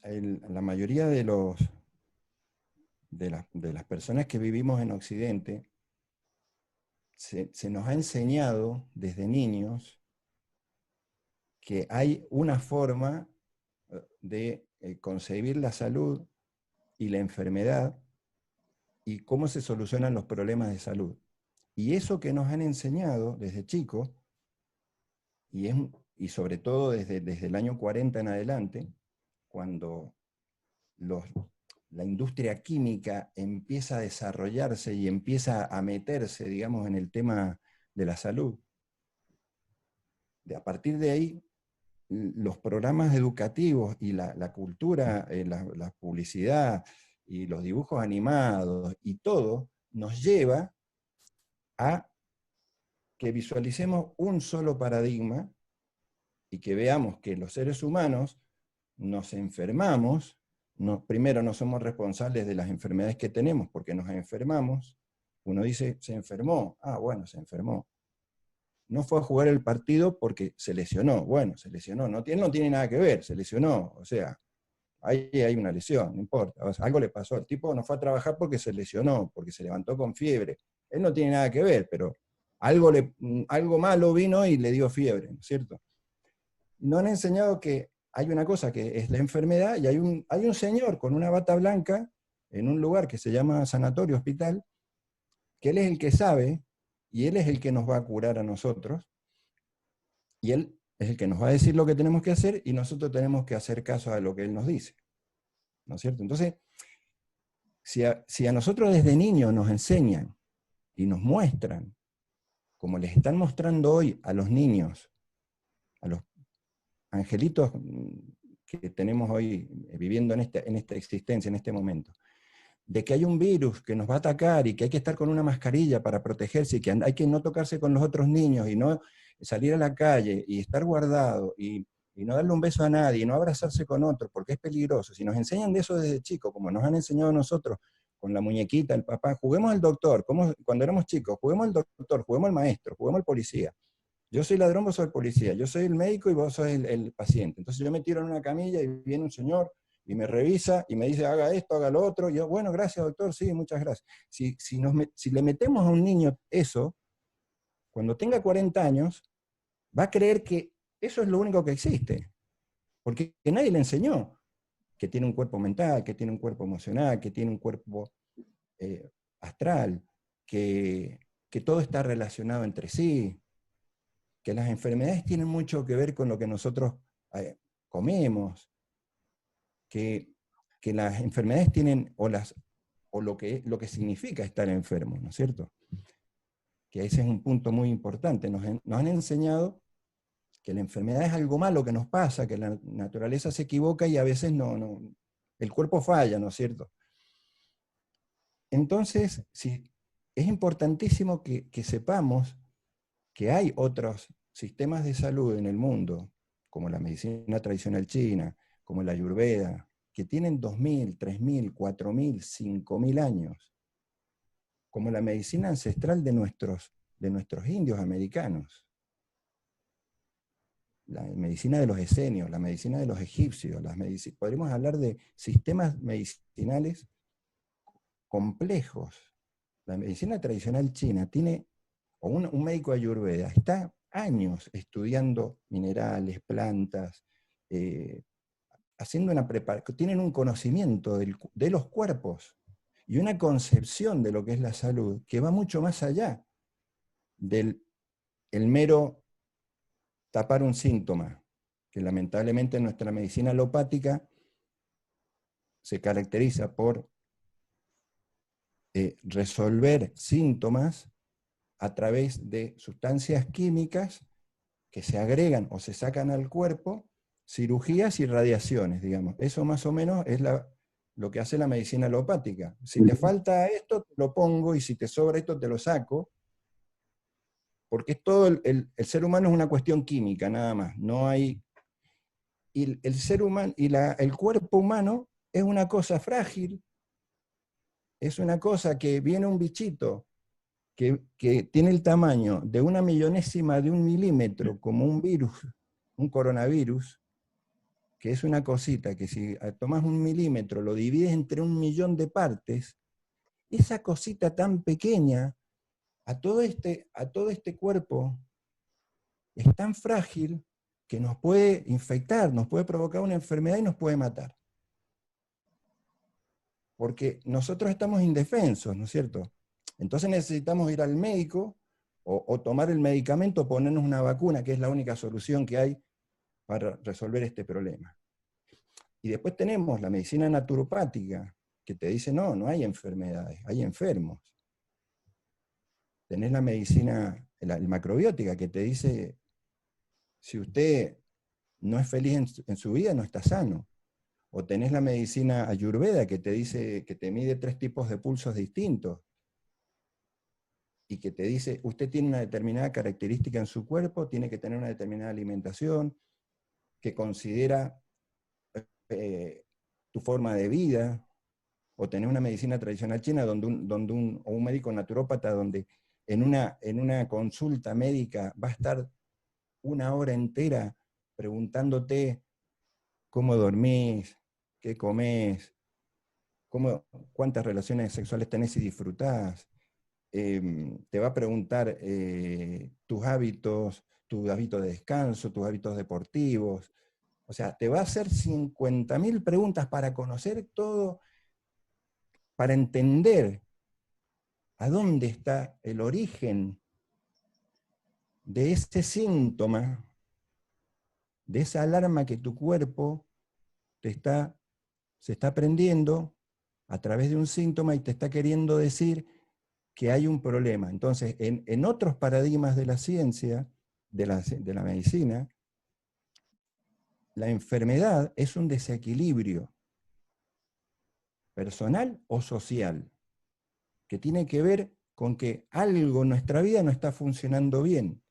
la mayoría de las personas que vivimos en Occidente se nos ha enseñado desde niños que hay una forma de concebir la salud y la enfermedad y cómo se solucionan los problemas de salud. Y eso que nos han enseñado desde chicos, y sobre todo desde el año 40 en adelante, cuando la industria química empieza a desarrollarse y empieza a meterse, digamos, en el tema de la salud, a partir de ahí, los programas educativos y la cultura, la publicidad y los dibujos animados y todo, nos lleva a que visualicemos un solo paradigma y que veamos que los seres humanos nos enfermamos, primero no somos responsables de las enfermedades que tenemos porque nos enfermamos. Uno dice, se enfermó, bueno, se enfermó. No fue a jugar el partido porque se lesionó, bueno, se lesionó, no tiene nada que ver, se lesionó, o sea, ahí hay una lesión, no importa, o sea, algo le pasó, el tipo no fue a trabajar porque se lesionó, porque se levantó con fiebre, él no tiene nada que ver, pero algo malo vino y le dio fiebre, ¿no es cierto? Nos han enseñado que hay una cosa que es la enfermedad, y hay un señor con una bata blanca en un lugar que se llama sanatorio, hospital, que él es el que sabe, y él es el que nos va a curar a nosotros, y él es el que nos va a decir lo que tenemos que hacer, y nosotros tenemos que hacer caso a lo que él nos dice, ¿no es cierto? Entonces, si a nosotros desde niños nos enseñan y nos muestran, como les están mostrando hoy a los niños, a los angelitos que tenemos hoy viviendo en esta existencia, en este momento, de que hay un virus que nos va a atacar y que hay que estar con una mascarilla para protegerse y que hay que no tocarse con los otros niños y no salir a la calle y estar guardado y no darle un beso a nadie y no abrazarse con otro porque es peligroso. Si nos enseñan de eso desde chicos, como nos han enseñado a nosotros con la muñequita, el papá, juguemos al doctor, como cuando éramos chicos, juguemos al doctor, juguemos al maestro, juguemos al policía. Yo soy ladrón, vos sos el policía, yo soy el médico y vos sos el paciente. Entonces yo me tiro en una camilla y viene un señor y me revisa y me dice, haga esto, haga lo otro. Y yo, bueno, gracias doctor, sí, muchas gracias. Si le metemos a un niño eso, cuando tenga 40 años, va a creer que eso es lo único que existe. Porque nadie le enseñó que tiene un cuerpo mental, que tiene un cuerpo emocional, que tiene un cuerpo astral, que todo está relacionado entre sí, que las enfermedades tienen mucho que ver con lo que nosotros comemos, que las enfermedades tienen, o lo que significa estar enfermo, ¿no es cierto? Que ese es un punto muy importante. Nos han enseñado que la enfermedad es algo malo que nos pasa, que la naturaleza se equivoca y a veces el cuerpo falla, ¿no es cierto? Entonces, sí, es importantísimo que sepamos que hay otros sistemas de salud en el mundo, como la medicina tradicional china, como la Ayurveda, que tienen 2.000, 3.000, 4.000, 5.000 años, como la medicina ancestral de nuestros indios americanos, la medicina de los esenios, la medicina de los egipcios, podríamos hablar de sistemas medicinales complejos. La medicina tradicional china tiene, o un médico ayurveda, está años estudiando minerales, plantas, haciendo una preparación, tienen un conocimiento de los cuerpos y una concepción de lo que es la salud que va mucho más allá del mero tapar un síntoma, que lamentablemente nuestra medicina alopática se caracteriza por resolver síntomas a través de sustancias químicas que se agregan o se sacan al cuerpo cirugías y radiaciones, digamos. Eso más o menos es lo que hace la medicina alopática. Si te falta esto, te lo pongo, y si te sobra esto, te lo saco. Porque es todo el ser humano es una cuestión química, nada más. No hay. Y el ser humano, y el cuerpo humano es una cosa frágil, es una cosa que viene un bichito que tiene el tamaño de 1/1000.000 de un milímetro, como un virus, un coronavirus, que es una cosita que si tomas 1 milímetro, lo divides entre 1.000.000 de partes, esa cosita tan pequeña, a todo este cuerpo, es tan frágil que nos puede infectar, nos puede provocar una enfermedad y nos puede matar. Porque nosotros estamos indefensos, ¿no es cierto? Entonces necesitamos ir al médico o tomar el medicamento, ponernos una vacuna, que es la única solución que hay para resolver este problema. Y después tenemos la medicina naturopática, que te dice, no, no hay enfermedades, hay enfermos. Tenés la medicina, la macrobiótica, que te dice, si usted no es feliz en su vida, no está sano. O tenés la medicina ayurveda, que te dice, que te mide 3 tipos de pulsos distintos, y que te dice, usted tiene una determinada característica en su cuerpo, tiene que tener una determinada alimentación, que considera tu forma de vida. O tenés una medicina tradicional china o un médico naturópata donde en una consulta médica va a estar 1 hora entera preguntándote cómo dormís, qué comés, cuántas relaciones sexuales tenés y disfrutás. Te va a preguntar tus hábitos de descanso, tus hábitos deportivos. O sea, te va a hacer 50.000 preguntas para conocer todo, para entender a dónde está el origen de ese síntoma, de esa alarma que tu cuerpo se está prendiendo a través de un síntoma y te está queriendo decir que hay un problema. Entonces, en otros paradigmas de la ciencia, de la medicina, la enfermedad es un desequilibrio personal o social, que tiene que ver con que algo en nuestra vida no está funcionando bien.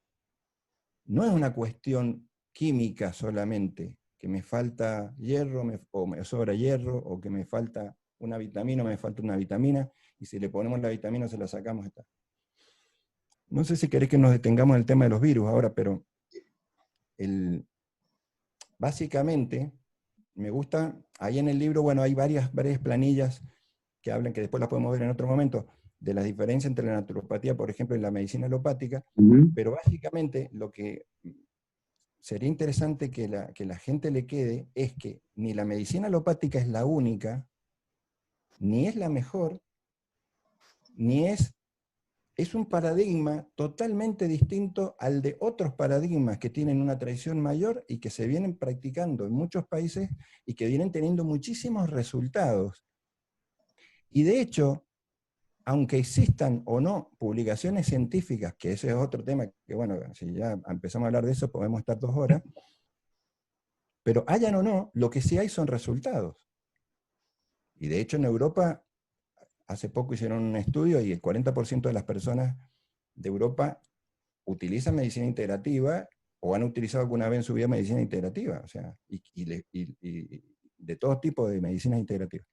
No es una cuestión química solamente, que me falta hierro, o me sobra hierro, o que me falta una vitamina, o me falta una vitamina, y si le ponemos la vitamina se la sacamos. No sé si querés que nos detengamos en el tema de los virus ahora, pero básicamente me gusta, ahí en el libro, bueno, hay varias planillas que hablan, que después las podemos ver en otro momento, de la diferencia entre la naturopatía, por ejemplo, y la medicina alopática, pero básicamente lo que sería interesante que la gente le quede es que ni la medicina alopática es la única, ni es la mejor, ni es un paradigma totalmente distinto al de otros paradigmas que tienen una tradición mayor y que se vienen practicando en muchos países y que vienen teniendo muchísimos resultados. Y de hecho, aunque existan o no publicaciones científicas, que ese es otro tema, que bueno, si ya empezamos a hablar de eso podemos estar 2 horas, pero hayan o no, lo que sí hay son resultados. Y de hecho en Europa, hace poco hicieron un estudio y el 40% de las personas de Europa utilizan medicina integrativa o han utilizado alguna vez en su vida medicina integrativa, o sea, y de todo tipo de medicinas integrativas.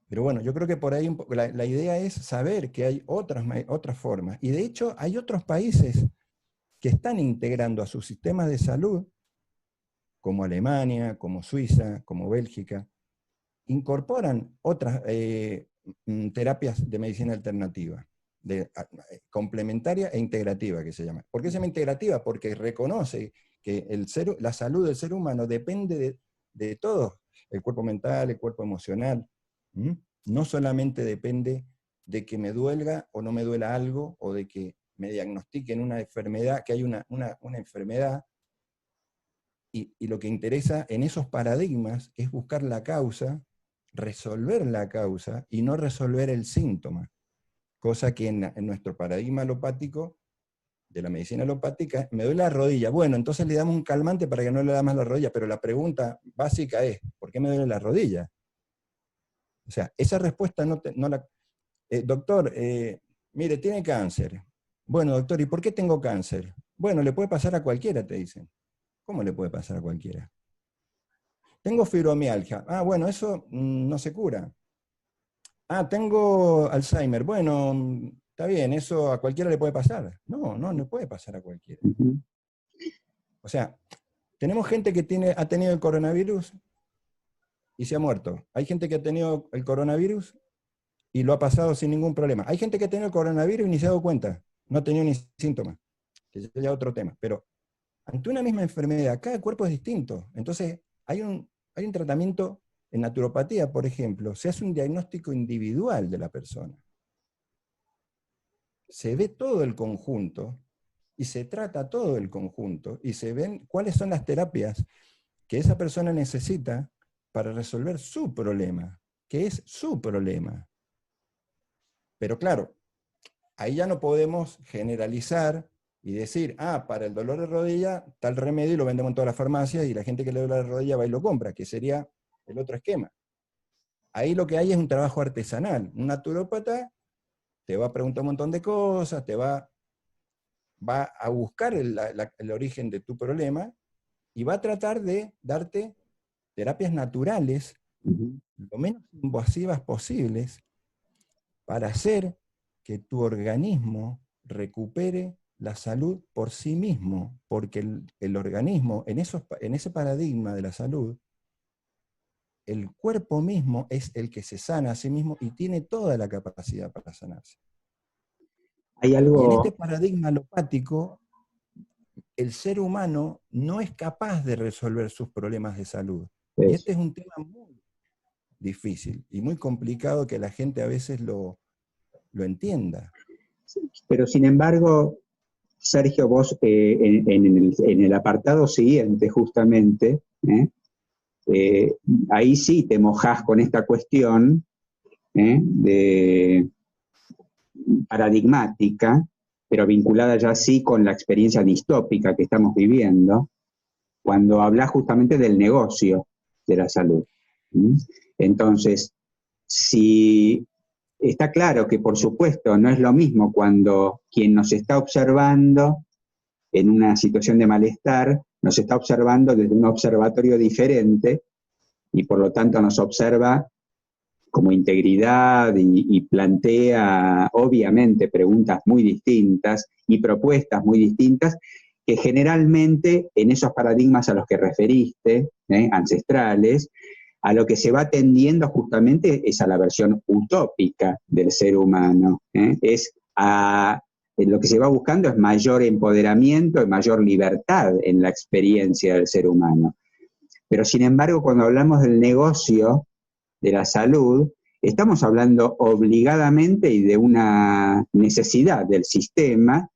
Pero bueno, yo creo que por ahí la idea es saber que hay otras formas. Y de hecho hay otros países que están integrando a sus sistemas de salud, como Alemania, como Suiza, como Bélgica, incorporan otras terapias de medicina alternativa, complementaria e integrativa, que se llama. ¿Por qué se llama integrativa? Porque reconoce que la salud del ser humano depende de todo, el cuerpo mental, el cuerpo emocional. No solamente depende de que me duelga o no me duela algo, o de que me diagnostiquen una enfermedad, que hay una enfermedad, y lo que interesa en esos paradigmas es buscar la causa, resolver la causa y no resolver el síntoma, cosa que en nuestro paradigma alopático de la medicina alopática, me duele la rodilla. Bueno, entonces le damos un calmante para que no le da más la rodilla, pero la pregunta básica es, ¿por qué me duele la rodilla? O sea, esa respuesta no la... doctor, mire, tiene cáncer. Bueno, doctor, ¿y por qué tengo cáncer? Bueno, le puede pasar a cualquiera, te dicen. ¿Cómo le puede pasar a cualquiera? Tengo fibromialgia. Ah, bueno, eso no se cura. Ah, tengo Alzheimer. Bueno, está bien, eso a cualquiera le puede pasar. No le puede pasar a cualquiera. Ujú. O sea, tenemos gente que ha tenido el coronavirus y se ha muerto. Hay gente que ha tenido el coronavirus y lo ha pasado sin ningún problema. Hay gente que ha tenido el coronavirus y ni se ha dado cuenta. No ha tenido ni síntomas. Que es ya otro tema. Pero ante una misma enfermedad, cada cuerpo es distinto. Entonces, hay un tratamiento en naturopatía, por ejemplo, se hace un diagnóstico individual de la persona. Se ve todo el conjunto y se trata todo el conjunto y se ven cuáles son las terapias que esa persona necesita para resolver su problema, que es su problema. Pero claro, ahí ya no podemos generalizar y decir, para el dolor de rodilla, tal remedio y lo vendemos en todas las farmacias y la gente que le duele la rodilla va y lo compra, que sería el otro esquema. Ahí lo que hay es un trabajo artesanal. Un naturópata te va a preguntar un montón de cosas, va a buscar el origen de tu problema y va a tratar de darte terapias naturales, lo menos invasivas posibles, para hacer que tu organismo recupere la salud por sí mismo, porque el organismo, en ese paradigma de la salud, el cuerpo mismo es el que se sana a sí mismo y tiene toda la capacidad para sanarse. Hay Y en algo, este paradigma alopático, el ser humano no es capaz de resolver sus problemas de salud. Y este es un tema muy difícil y muy complicado que la gente a veces lo entienda. pero sin embargo, Sergio, vos en el apartado siguiente, justamente, ahí sí te mojás con esta cuestión de paradigmática, pero vinculada ya sí con la experiencia distópica que estamos viviendo, cuando hablas justamente del negocio de la salud. Entonces, si está claro que, por supuesto, no es lo mismo cuando quien nos está observando en una situación de malestar, nos está observando desde un observatorio diferente y por lo tanto nos observa como integridad y plantea obviamente preguntas muy distintas y propuestas muy distintas que generalmente en esos paradigmas a los que referiste, ancestrales, a lo que se va tendiendo justamente es a la versión utópica del ser humano, lo que se va buscando es mayor empoderamiento y mayor libertad en la experiencia del ser humano. Pero sin embargo, cuando hablamos del negocio de la salud, estamos hablando obligadamente y de una necesidad del sistema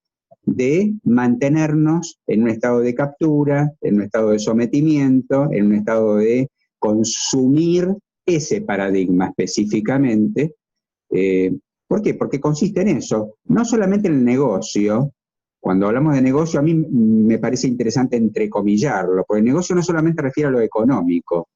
de mantenernos en un estado de captura, en un estado de sometimiento, en un estado de consumir ese paradigma específicamente. ¿Por qué? Porque consiste en eso, no solamente en el negocio. Cuando hablamos de negocio, a mí me parece interesante entrecomillarlo, porque el negocio no solamente refiere a lo económico.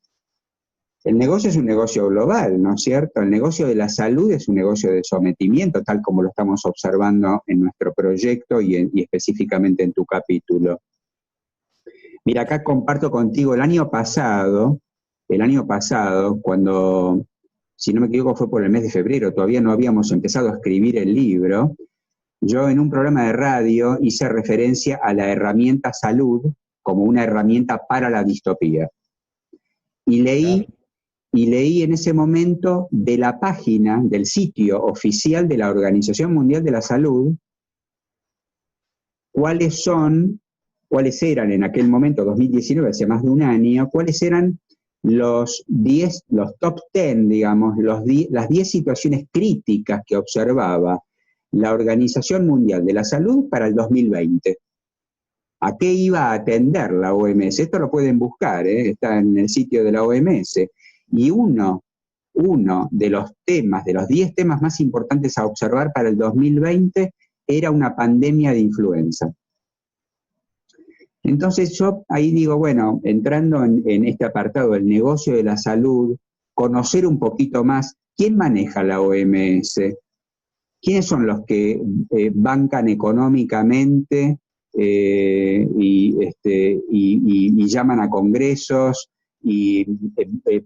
El negocio es un negocio global, ¿no es cierto? El negocio de la salud es un negocio de sometimiento, tal como lo estamos observando en nuestro proyecto y específicamente en tu capítulo. Mira, acá comparto contigo el año pasado, cuando, si no me equivoco, fue por el mes de febrero, todavía no habíamos empezado a escribir el libro, yo en un programa de radio hice referencia a la herramienta salud como una herramienta para la distopía. Y leí en ese momento de la página, del sitio oficial de la Organización Mundial de la Salud, cuáles eran en aquel momento, 2019, hace más de un año, cuáles eran los top 10, digamos, las 10 situaciones críticas que observaba la Organización Mundial de la Salud para el 2020. ¿A qué iba a atender la OMS? Esto lo pueden buscar, está en el sitio de la OMS. Y uno de los temas, de los 10 temas más importantes a observar para el 2020, era una pandemia de influenza. Entonces yo ahí digo, bueno, entrando en este apartado del negocio de la salud, conocer un poquito más quién maneja la OMS, quiénes son los que bancan económicamente y llaman a congresos y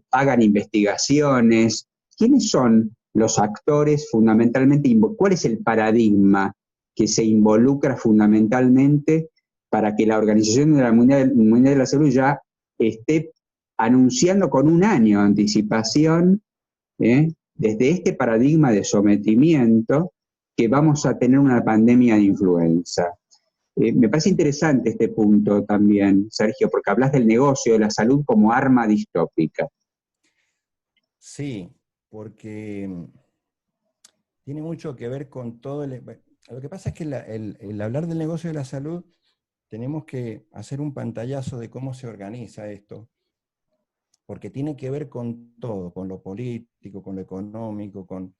pagan investigaciones. ¿Quiénes son los actores fundamentalmente? ¿Cuál es el paradigma que se involucra fundamentalmente para que la Organización Mundial de la Salud ya esté anunciando con un año de anticipación, desde este paradigma de sometimiento, que vamos a tener una pandemia de influenza? Me parece interesante este punto también, Sergio, porque hablas del negocio de la salud como arma distópica. Sí, porque tiene mucho que ver con todo el... Lo que pasa es que el hablar del negocio de la salud, tenemos que hacer un pantallazo de cómo se organiza esto, porque tiene que ver con todo, con lo político, con lo económico, con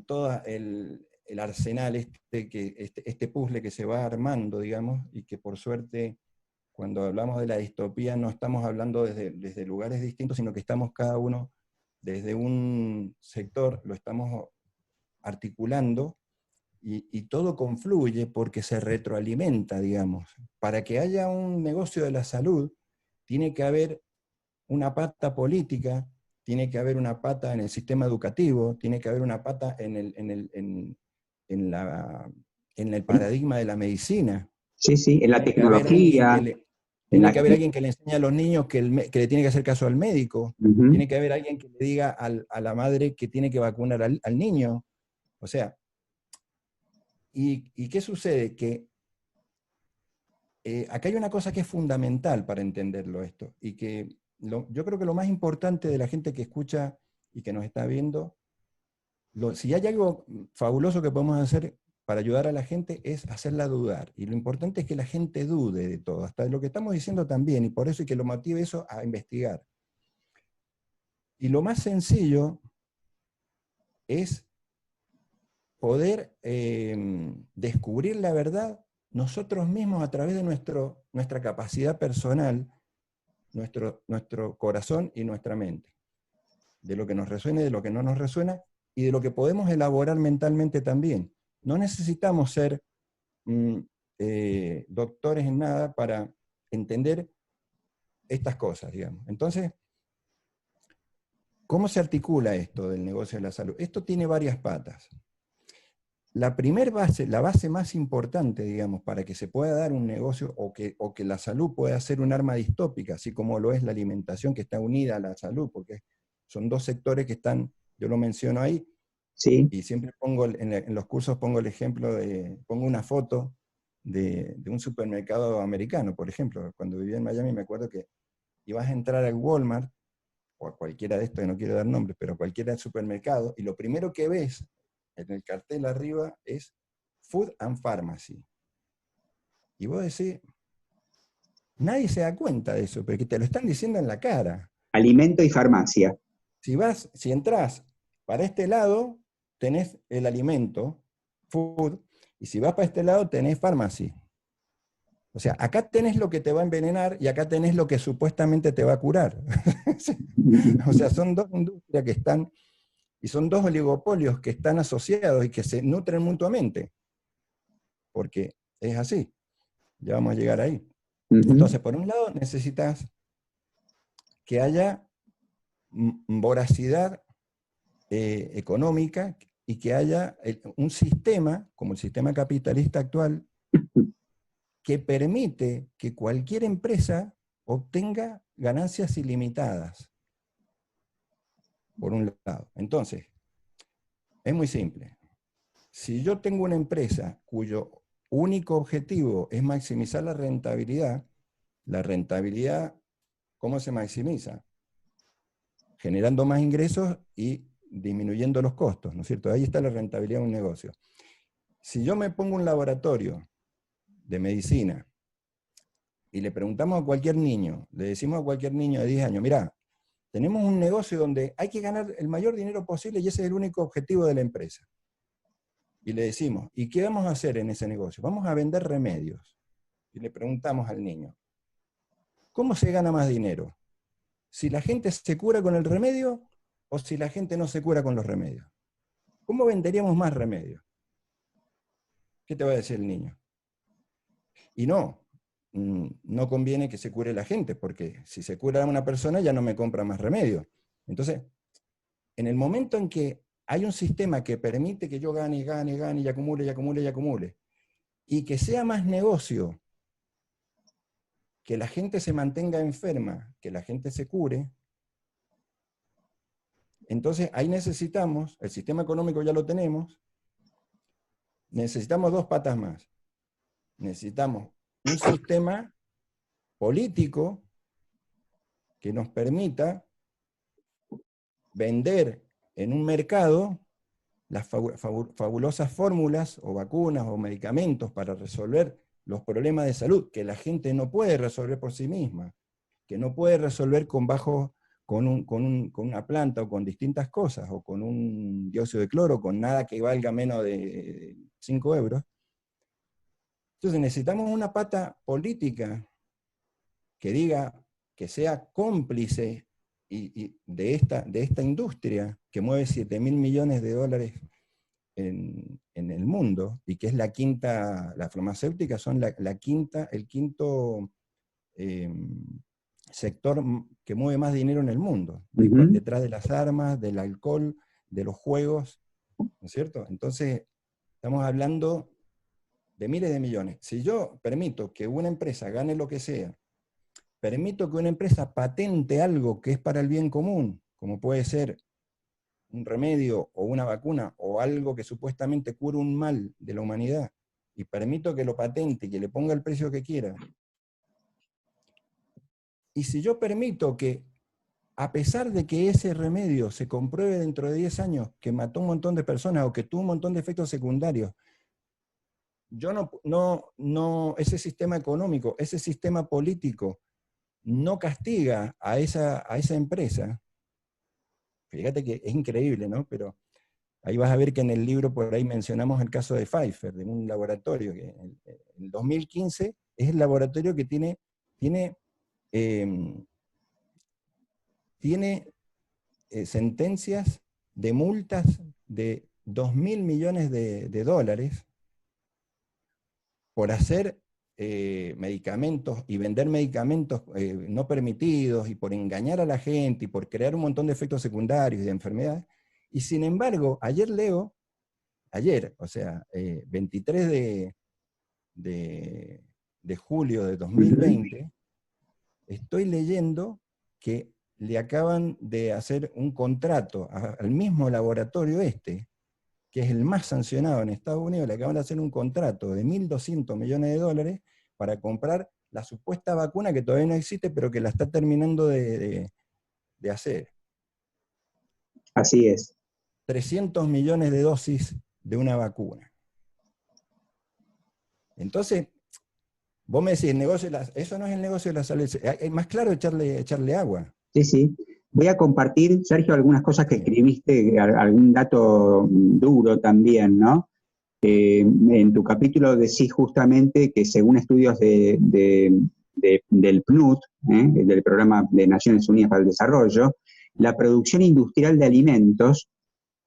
todo el arsenal, este puzzle que se va armando, digamos, y que por suerte, cuando hablamos de la distopía, no estamos hablando desde lugares distintos, sino que estamos cada uno desde un sector, lo estamos articulando, y todo confluye porque se retroalimenta, digamos. Para que haya un negocio de la salud, tiene que haber una pata política, tiene que haber una pata en el sistema educativo, tiene que haber una pata en el paradigma de la medicina. Sí, sí, en la tecnología. Tiene que haber alguien que le enseñe a los niños que le tiene que hacer caso al médico. Tiene que haber alguien que le diga a la madre que tiene que vacunar al niño. O sea, ¿y qué sucede? Que acá hay una cosa que es fundamental para entenderlo esto, y que yo creo que lo más importante de la gente que escucha y que nos está viendo, si hay algo fabuloso que podemos hacer para ayudar a la gente, es hacerla dudar. Y lo importante es que la gente dude de todo, hasta de lo que estamos diciendo también, y por eso, y que lo motive eso a investigar. Y lo más sencillo es poder descubrir la verdad nosotros mismos a través de nuestra capacidad personal, nuestro corazón y nuestra mente. De lo que nos resuena y de lo que no nos resuena, y de lo que podemos elaborar mentalmente también. No necesitamos ser doctores en nada para entender estas cosas, digamos. Entonces, ¿cómo se articula esto del negocio de la salud? Esto tiene varias patas. La primera base, la base más importante, digamos, para que se pueda dar un negocio o que la salud pueda ser un arma distópica, así como lo es la alimentación, que está unida a la salud, porque son dos sectores que están, yo lo menciono ahí, sí. Y siempre pongo, en los cursos pongo el ejemplo pongo una foto de un supermercado americano, por ejemplo. Cuando vivía en Miami me acuerdo que ibas a entrar al Walmart, o a cualquiera de estos, no quiero dar nombres, pero cualquiera del supermercado, y lo primero que ves en el cartel arriba es Food and Pharmacy. Y vos decís, nadie se da cuenta de eso, porque te lo están diciendo en la cara. Alimento y farmacia. Si entras para este lado, tenés el alimento, food, y si vas para este lado, tenés pharmacy. O sea, acá tenés lo que te va a envenenar y acá tenés lo que supuestamente te va a curar. O sea, son dos industrias que están, y son dos oligopolios que están asociados y que se nutren mutuamente. Porque es así. Ya vamos a llegar ahí. Entonces, por un lado, necesitas que haya voracidad económica y que haya un sistema, como el sistema capitalista actual, que permite que cualquier empresa obtenga ganancias ilimitadas, por un lado. Entonces, es muy simple. Si yo tengo una empresa cuyo único objetivo es maximizar la rentabilidad, ¿cómo se maximiza? Generando más ingresos y disminuyendo los costos, ¿no es cierto? Ahí está la rentabilidad de un negocio. Si yo me pongo un laboratorio de medicina y le preguntamos a cualquier niño, le decimos a cualquier niño de 10 años, mirá, tenemos un negocio donde hay que ganar el mayor dinero posible y ese es el único objetivo de la empresa. y le decimos, ¿y qué vamos a hacer en ese negocio? Vamos a vender remedios. Y le preguntamos al niño, ¿cómo se gana más dinero? ¿Si la gente se cura con el remedio o si la gente no se cura con los remedios? ¿Cómo venderíamos más remedios? ¿Qué te va a decir el niño? Y no conviene que se cure la gente, porque si se cura una persona ya no me compra más remedio. Entonces, en el momento en que hay un sistema que permite que yo gane, gane, gane, y acumule, y acumule, y acumule, y que sea más negocio, que la gente se mantenga enferma, que la gente se cure, entonces ahí necesitamos, el sistema económico ya lo tenemos, necesitamos dos patas más. Necesitamos un sistema político que nos permita vender en un mercado las fabulosas fórmulas o vacunas o medicamentos para resolver los problemas de salud que la gente no puede resolver por sí misma, que no puede resolver con una planta o con distintas cosas, o con un dióxido de cloro, con nada que valga menos de 5 euros. Entonces necesitamos una pata política que diga, que sea cómplice de esta industria que mueve 7.000 millones de dólares en el mundo, y que es la quinta, las farmacéuticas son el quinto sector que mueve más dinero en el mundo, detrás de las armas, del alcohol, de los juegos, ¿no es cierto? Entonces, estamos hablando de miles de millones. Si yo permito que una empresa gane lo que sea, permito que una empresa patente algo que es para el bien común, como puede ser un remedio o una vacuna o algo que supuestamente cura un mal de la humanidad, y permito que lo patente y que le ponga el precio que quiera, y si yo permito que, a pesar de que ese remedio se compruebe dentro de 10 años que mató un montón de personas o que tuvo un montón de efectos secundarios, yo ese sistema económico, ese sistema político, no castiga a esa empresa. Fíjate que es increíble, ¿no? Pero ahí vas a ver que en el libro por ahí mencionamos el caso de Pfizer, de un laboratorio que en 2015 es el laboratorio que tiene sentencias de multas de 2.000 millones de dólares por hacer medicamentos y vender medicamentos no permitidos, y por engañar a la gente, y por crear un montón de efectos secundarios y de enfermedades. Y sin embargo, ayer, o sea, 23 de julio de 2020, estoy leyendo que le acaban de hacer un contrato al mismo laboratorio que es el más sancionado en Estados Unidos, le acaban de hacer un contrato de 1.200 millones de dólares para comprar la supuesta vacuna que todavía no existe, pero que la está terminando de hacer. Así es. 300 millones de dosis de una vacuna. Entonces, vos me decís, eso no es el negocio de la salud, es más claro echarle agua. Sí, sí. Voy a compartir, Sergio, algunas cosas que escribiste, algún dato duro también, ¿no? En tu capítulo decís justamente que según estudios del PNUD, del Programa de Naciones Unidas para el Desarrollo, la producción industrial de alimentos,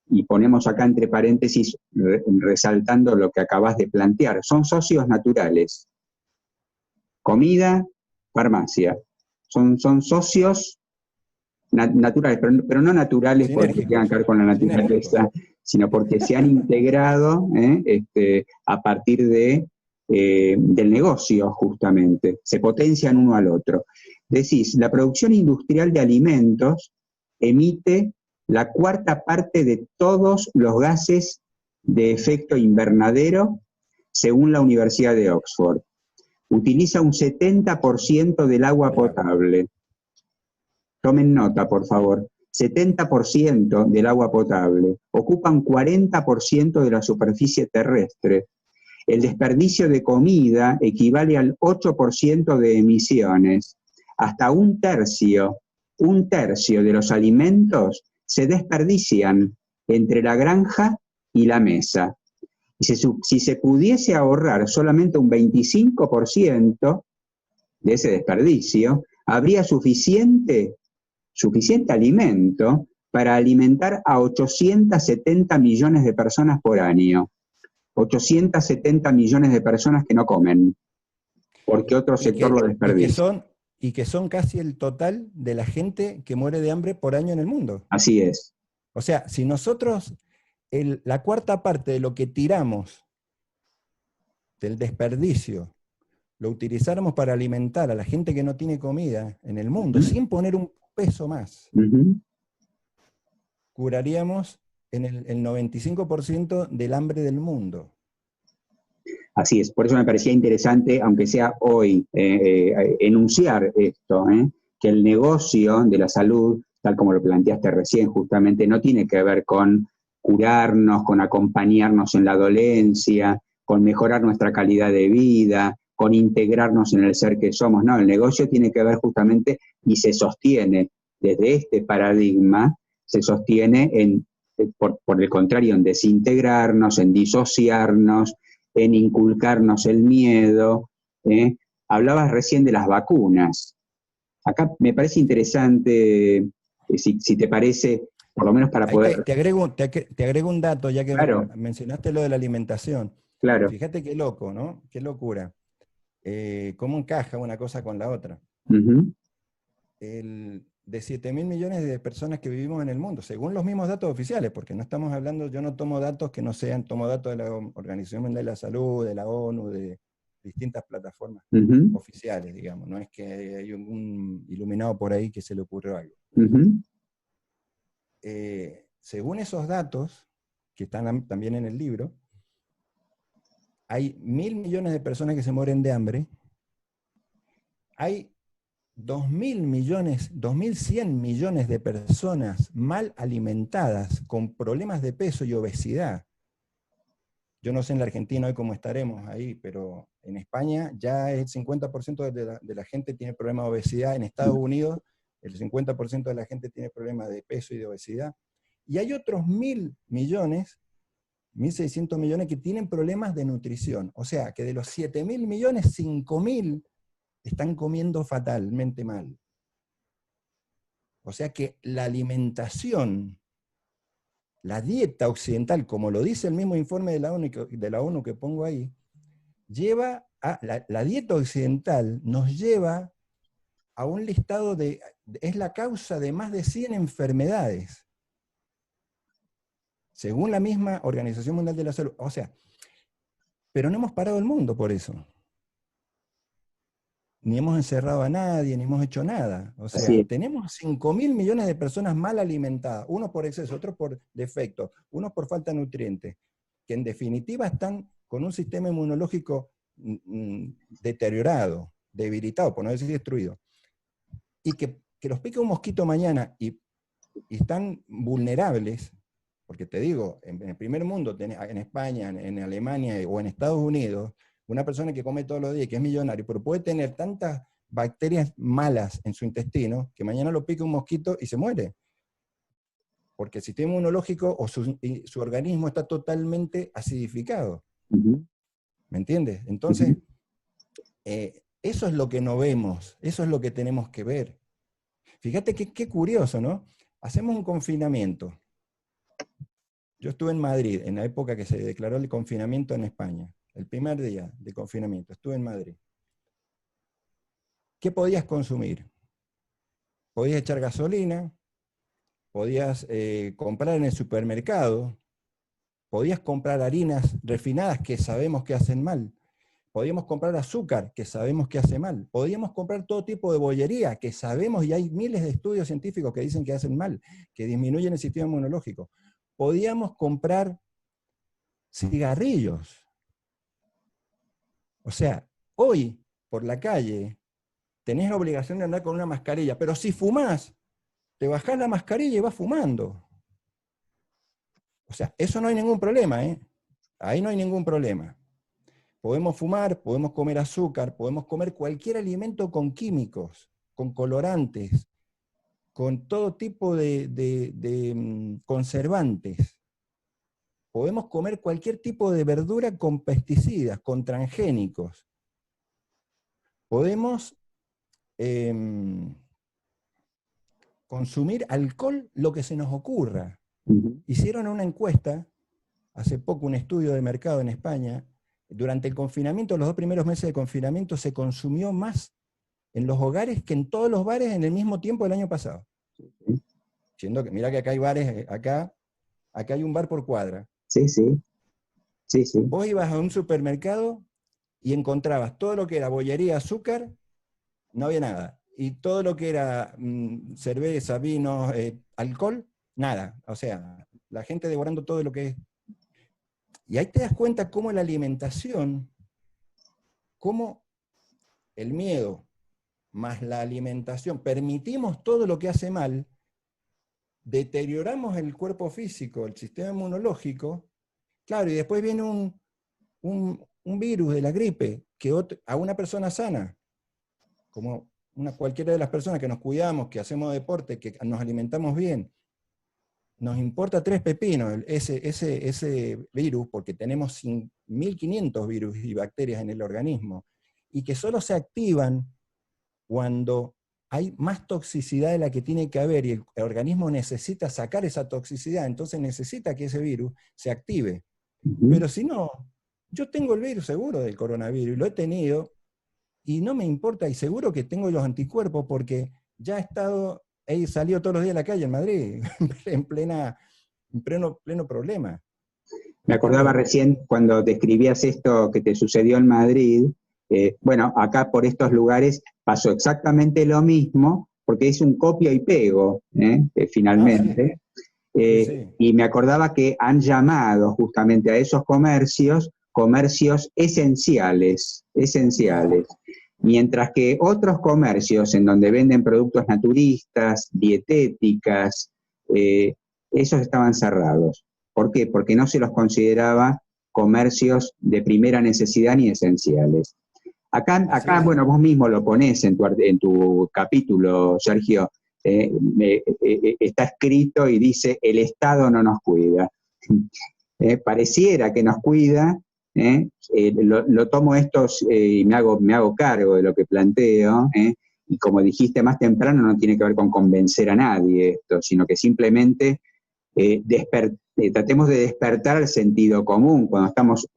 y ponemos acá entre paréntesis resaltando lo que acabas de plantear, son socios naturales. Comida, farmacia. Son socios naturales, pero no naturales porque tengan que ver con la naturaleza, sino porque se han integrado a partir del negocio, justamente. Se potencian uno al otro. Decís, la producción industrial de alimentos emite la 1/4 parte de todos los gases de efecto invernadero, según la Universidad de Oxford. Utiliza un 70% del agua potable. Tomen nota, por favor. 70% del agua potable. Ocupan 40% de la superficie terrestre. El desperdicio de comida equivale al 8% de emisiones. Hasta un tercio de los alimentos se desperdician entre la granja y la mesa. Y si se pudiese ahorrar solamente un 25% de ese desperdicio, habría suficiente alimento para alimentar a 870 millones de personas por año. 870 millones de personas que no comen, porque otro sector lo desperdicia. Y que son casi el total de la gente que muere de hambre por año en el mundo. Así es. O sea, si nosotros la cuarta parte de lo que tiramos del desperdicio lo utilizáramos para alimentar a la gente que no tiene comida en el mundo, sin poner un peso más, curaríamos en el 95% del hambre del mundo. Así es, por eso me parecía interesante, aunque sea hoy, enunciar esto, que el negocio de la salud, tal como lo planteaste recién, justamente no tiene que ver con curarnos, con acompañarnos en la dolencia, con mejorar nuestra calidad de vida, con integrarnos en el ser que somos. No, el negocio tiene que ver justamente y se sostiene desde este paradigma, se sostiene por el contrario, en desintegrarnos, en disociarnos, en inculcarnos el miedo. Hablabas recién de las vacunas. Acá me parece interesante, si te parece, por lo menos para poder... Te agrego un dato, ya que claro, mencionaste lo de la alimentación. Claro. Fíjate qué loco, ¿no? Qué locura. ¿Cómo encaja una cosa con la otra? De 7.000 millones de personas que vivimos en el mundo, según los mismos datos oficiales, porque no estamos hablando, yo no tomo datos que no sean, tomo datos de la Organización Mundial de la Salud, de la ONU, de distintas plataformas oficiales, digamos, no es que hay un iluminado por ahí que se le ocurrió algo. Según esos datos, que están también en el libro, hay 1.000 millones de personas que se mueren de hambre, hay 2.000 millones, 2.100 millones de personas mal alimentadas, con problemas de peso y obesidad. Yo no sé en la Argentina hoy cómo estaremos ahí, pero en España ya el 50% de la gente tiene problemas de obesidad. En Estados Unidos el 50% de la gente tiene problemas de peso y de obesidad. Y hay otros 1.000 millones, 1.600 millones que tienen problemas de nutrición. O sea, que de los 7.000 millones, 5.000 están comiendo fatalmente mal. O sea que la alimentación, la dieta occidental, como lo dice el mismo informe de la ONU que pongo ahí, lleva a, la dieta occidental nos lleva a un listado es la causa de más de 100 enfermedades, según la misma Organización Mundial de la Salud. O sea, pero no hemos parado el mundo por eso. Ni hemos encerrado a nadie, ni hemos hecho nada. O sea, tenemos 5.000 millones de personas mal alimentadas, unos por exceso, otros por defecto, unos por falta de nutrientes, que en definitiva están con un sistema inmunológico deteriorado, debilitado, por no decir destruido, y que los pique un mosquito mañana y están vulnerables, porque te digo, en el primer mundo, en España, en Alemania o en Estados Unidos, una persona que come todos los días, que es millonario, pero puede tener tantas bacterias malas en su intestino que mañana lo pica un mosquito y se muere. Porque el sistema inmunológico o su organismo está totalmente acidificado. ¿Me entiendes? Entonces, eso es lo que no vemos, eso es lo que tenemos que ver. Fíjate qué curioso, ¿no? Hacemos un confinamiento. Yo estuve en Madrid en la época que se declaró el confinamiento en España. El primer día de confinamiento, estuve en Madrid. ¿Qué podías consumir? Podías echar gasolina, podías comprar en el supermercado, podías comprar harinas refinadas que sabemos que hacen mal, podíamos comprar azúcar que sabemos que hace mal, podíamos comprar todo tipo de bollería que sabemos, y hay miles de estudios científicos que dicen que hacen mal, que disminuyen el sistema inmunológico. Podíamos comprar cigarrillos. O sea, hoy, por la calle, tenés la obligación de andar con una mascarilla, pero si fumás, te bajás la mascarilla y vas fumando. O sea, eso no hay ningún problema, ¿eh? Ahí no hay ningún problema. Podemos fumar, podemos comer azúcar, podemos comer cualquier alimento con químicos, con colorantes, con todo tipo de conservantes. podemos comer cualquier tipo de verdura con pesticidas, con transgénicos. Podemos consumir alcohol lo que se nos ocurra. Hicieron una encuesta, hace poco un estudio de mercado en España, durante el confinamiento, los 2 primeros meses de confinamiento, se consumió más en los hogares que en todos los bares en el mismo tiempo del año pasado. Siendo que, mira que acá hay bares, acá hay un bar por cuadra. Sí, sí. Sí, sí. Vos ibas a un supermercado y encontrabas todo lo que era bollería, azúcar, no había nada. Y todo lo que era cerveza, vino, alcohol, nada. O sea, la gente devorando todo lo que es. Y ahí te das cuenta cómo la alimentación, cómo el miedo más la alimentación, permitimos todo lo que hace mal, deterioramos el cuerpo físico, el sistema inmunológico, claro, y después viene un virus de la gripe que a una persona sana, como cualquiera de las personas que nos cuidamos, que hacemos deporte, que nos alimentamos bien, nos importa 3 pepinos ese virus, porque tenemos 1500 virus y bacterias en el organismo, y que solo se activan cuando hay más toxicidad de la que tiene que haber, y el organismo necesita sacar esa toxicidad, entonces necesita que ese virus se active. Pero si no, yo tengo el virus seguro del coronavirus, lo he tenido, y no me importa, y seguro que tengo los anticuerpos, porque ya he salido todos los días a la calle en Madrid, en pleno problema. Me acordaba recién cuando describías esto que te sucedió en Madrid. Bueno, acá por estos lugares pasó exactamente lo mismo, porque es un copia y pego, finalmente. Sí. Y me acordaba que han llamado justamente a esos comercios esenciales, mientras que otros comercios en donde venden productos naturistas, dietéticas, esos estaban cerrados. ¿Por qué? Porque no se los consideraba comercios de primera necesidad ni esenciales. Acá bueno, vos mismo lo ponés en tu capítulo, Sergio, está escrito y dice, el Estado no nos cuida. Pareciera que nos cuida, lo tomo y me hago cargo de lo que planteo, y como dijiste más temprano, no tiene que ver con convencer a nadie esto, sino que simplemente tratemos de despertar el sentido común cuando estamos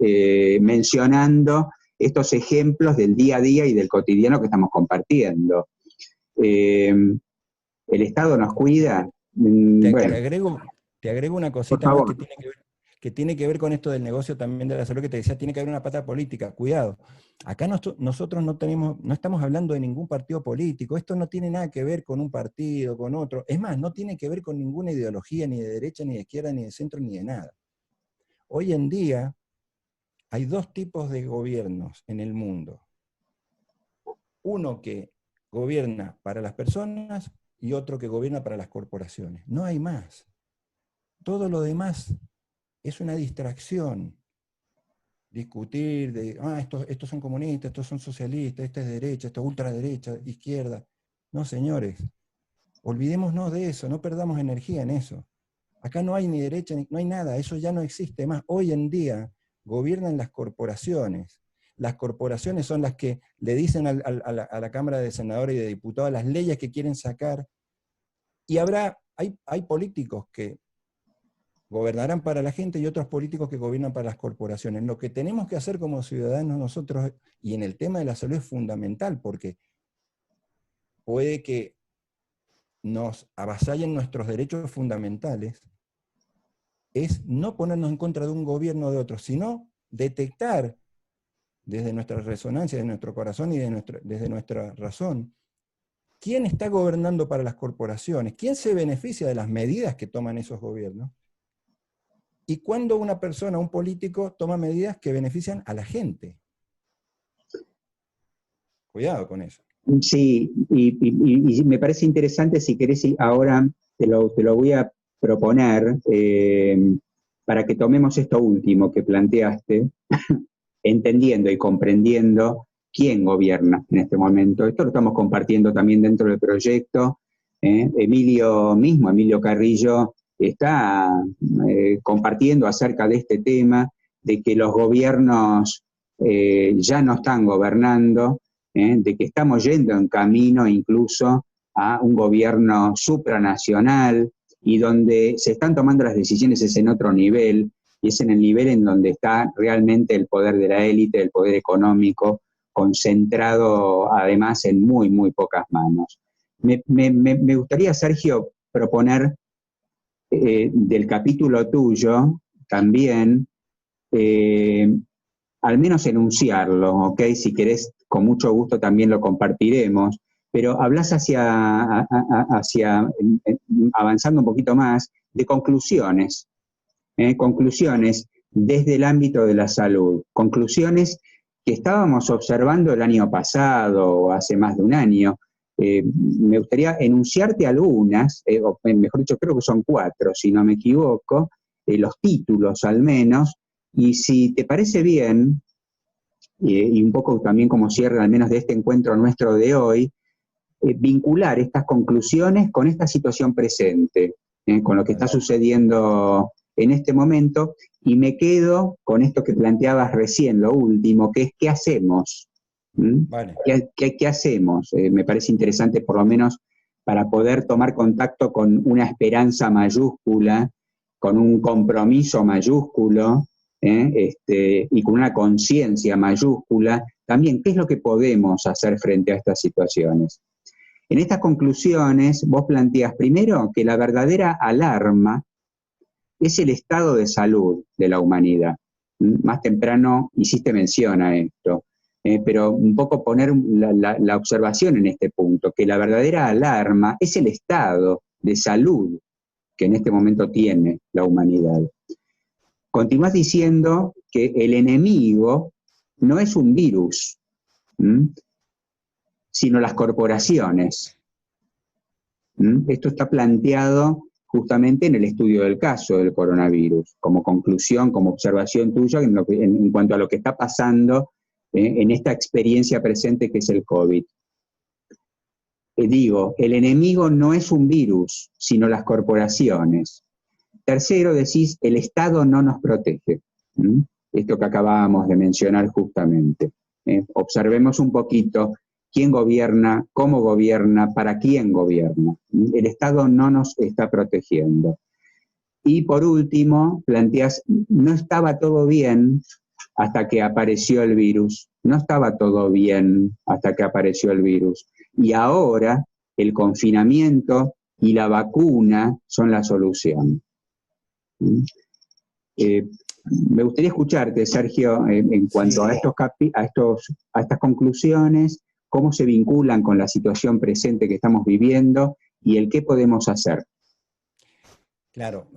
mencionando estos ejemplos del día a día y del cotidiano que estamos compartiendo. ¿El Estado nos cuida? Te agrego una cosita más que tiene que ver con esto del negocio también de la salud, que te decía, tiene que haber una pata política. Cuidado, acá nosotros no estamos hablando de ningún partido político, esto no tiene nada que ver con un partido, con otro, es más, no tiene que ver con ninguna ideología, ni de derecha, ni de izquierda, ni de centro, ni de nada. Hoy en día hay 2 tipos de gobiernos en el mundo. Uno que gobierna para las personas y otro que gobierna para las corporaciones. No hay más. Todo lo demás es una distracción. Discutir de, estos son comunistas, estos son socialistas, esta es derecha, esto es ultraderecha, izquierda. No, señores, olvidémonos de eso, no perdamos energía en eso. Acá no hay ni derecha, no hay nada, eso ya no existe más. Hoy en día gobiernan las corporaciones. Las corporaciones son las que le dicen a la Cámara de Senadores y de Diputados las leyes que quieren sacar, y hay políticos que gobernarán para la gente y otros políticos que gobiernan para las corporaciones. Lo que tenemos que hacer como ciudadanos nosotros, y en el tema de la salud es fundamental, porque puede que nos avasallen nuestros derechos fundamentales, es no ponernos en contra de un gobierno o de otro, sino detectar desde nuestra resonancia, de nuestro corazón y desde nuestra razón, quién está gobernando para las corporaciones, quién se beneficia de las medidas que toman esos gobiernos, y cuándo una persona, un político, toma medidas que benefician a la gente. Cuidado con eso. Sí, y me parece interesante, si querés, ahora te lo voy a proponer, para que tomemos esto último que planteaste, entendiendo y comprendiendo quién gobierna en este momento. Esto lo estamos compartiendo también dentro del proyecto. Emilio Carrillo está compartiendo acerca de este tema, de que los gobiernos ya no están gobernando, de que estamos yendo en camino incluso a un gobierno supranacional y donde se están tomando las decisiones es en otro nivel, y es en el nivel en donde está realmente el poder de la élite, el poder económico, concentrado además en muy, muy pocas manos. Me gustaría, Sergio, proponer del capítulo tuyo también, al menos enunciarlo, ¿ok? Si querés, con mucho gusto también lo compartiremos, pero hablas hacia avanzando un poquito más, de conclusiones, conclusiones desde el ámbito de la salud, conclusiones que estábamos observando el año pasado o hace más de un año. Me gustaría enunciarte algunas, o mejor dicho, creo que son 4, si no me equivoco, los títulos al menos, y si te parece bien, y un poco también como cierre al menos de este encuentro nuestro de hoy, vincular estas conclusiones con esta situación presente, con lo que está sucediendo en este momento, y me quedo con esto que planteabas recién, lo último, que es ¿qué hacemos? Vale. ¿Qué hacemos? Me parece interesante por lo menos para poder tomar contacto con una esperanza mayúscula, con un compromiso mayúsculo, y con una conciencia mayúscula, también qué es lo que podemos hacer frente a estas situaciones. En estas conclusiones vos planteás primero que la verdadera alarma es el estado de salud de la humanidad. Más temprano hiciste mención a esto, pero un poco poner la observación en este punto, que la verdadera alarma es el estado de salud que en este momento tiene la humanidad. Continuás diciendo que el enemigo no es un virus, sino las corporaciones. Esto está planteado justamente en el estudio del caso del coronavirus, como conclusión, como observación tuya en cuanto a lo que está pasando en esta experiencia presente que es el COVID. Digo, el enemigo no es un virus, sino las corporaciones. Tercero, decís, el Estado no nos protege. Esto que acabábamos de mencionar justamente. Observemos un poquito quién gobierna, cómo gobierna, para quién gobierna. El Estado no nos está protegiendo. Y por último, planteas, no estaba todo bien hasta que apareció el virus. No estaba todo bien hasta que apareció el virus. Y ahora el confinamiento y la vacuna son la solución. Me gustaría escucharte, Sergio, en cuanto a estas conclusiones, cómo se vinculan con la situación presente que estamos viviendo y el qué podemos hacer. Claro,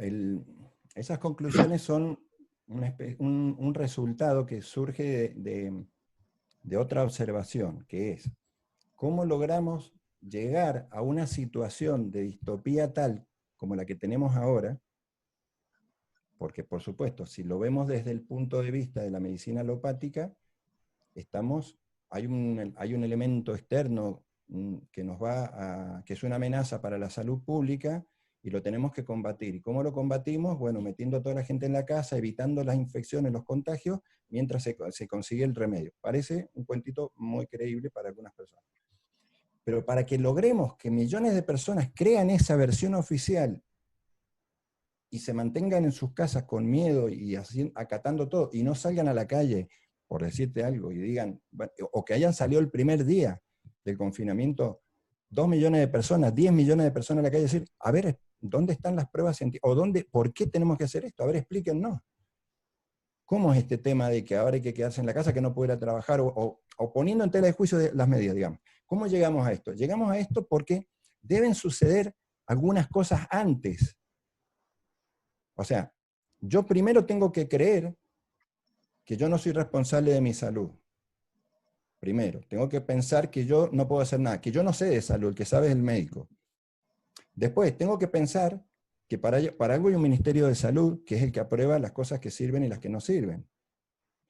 esas conclusiones son un resultado que surge de otra observación, que es cómo logramos llegar a una situación de distopía tal como la que tenemos ahora, porque por supuesto, si lo vemos desde el punto de vista de la medicina alopática, hay un elemento externo que es una amenaza para la salud pública, y lo tenemos que combatir. ¿Y cómo lo combatimos? Bueno, metiendo a toda la gente en la casa, evitando las infecciones, los contagios, mientras se consigue el remedio. Parece un cuentito muy creíble para algunas personas. Pero para que logremos que millones de personas crean esa versión oficial y se mantengan en sus casas con miedo y acatando todo, y no salgan a la calle, por decirte algo, y digan, o que hayan salido el primer día del confinamiento, 2 millones de personas, 10 millones de personas a la calle, decir, a ver, ¿dónde están las pruebas científicas? ¿O por qué tenemos que hacer esto? A ver, explíquennos. ¿Cómo es este tema de que ahora hay que quedarse en la casa, que no puede ir a trabajar, o poniendo en tela de juicio las medidas, digamos? ¿Cómo llegamos a esto? Llegamos a esto porque deben suceder algunas cosas antes. O sea, yo primero tengo que creer que yo no soy responsable de mi salud. Primero, tengo que pensar que yo no puedo hacer nada, que yo no sé de salud, el que sabe es el médico. Después, tengo que pensar que para algo hay un Ministerio de Salud, que es el que aprueba las cosas que sirven y las que no sirven.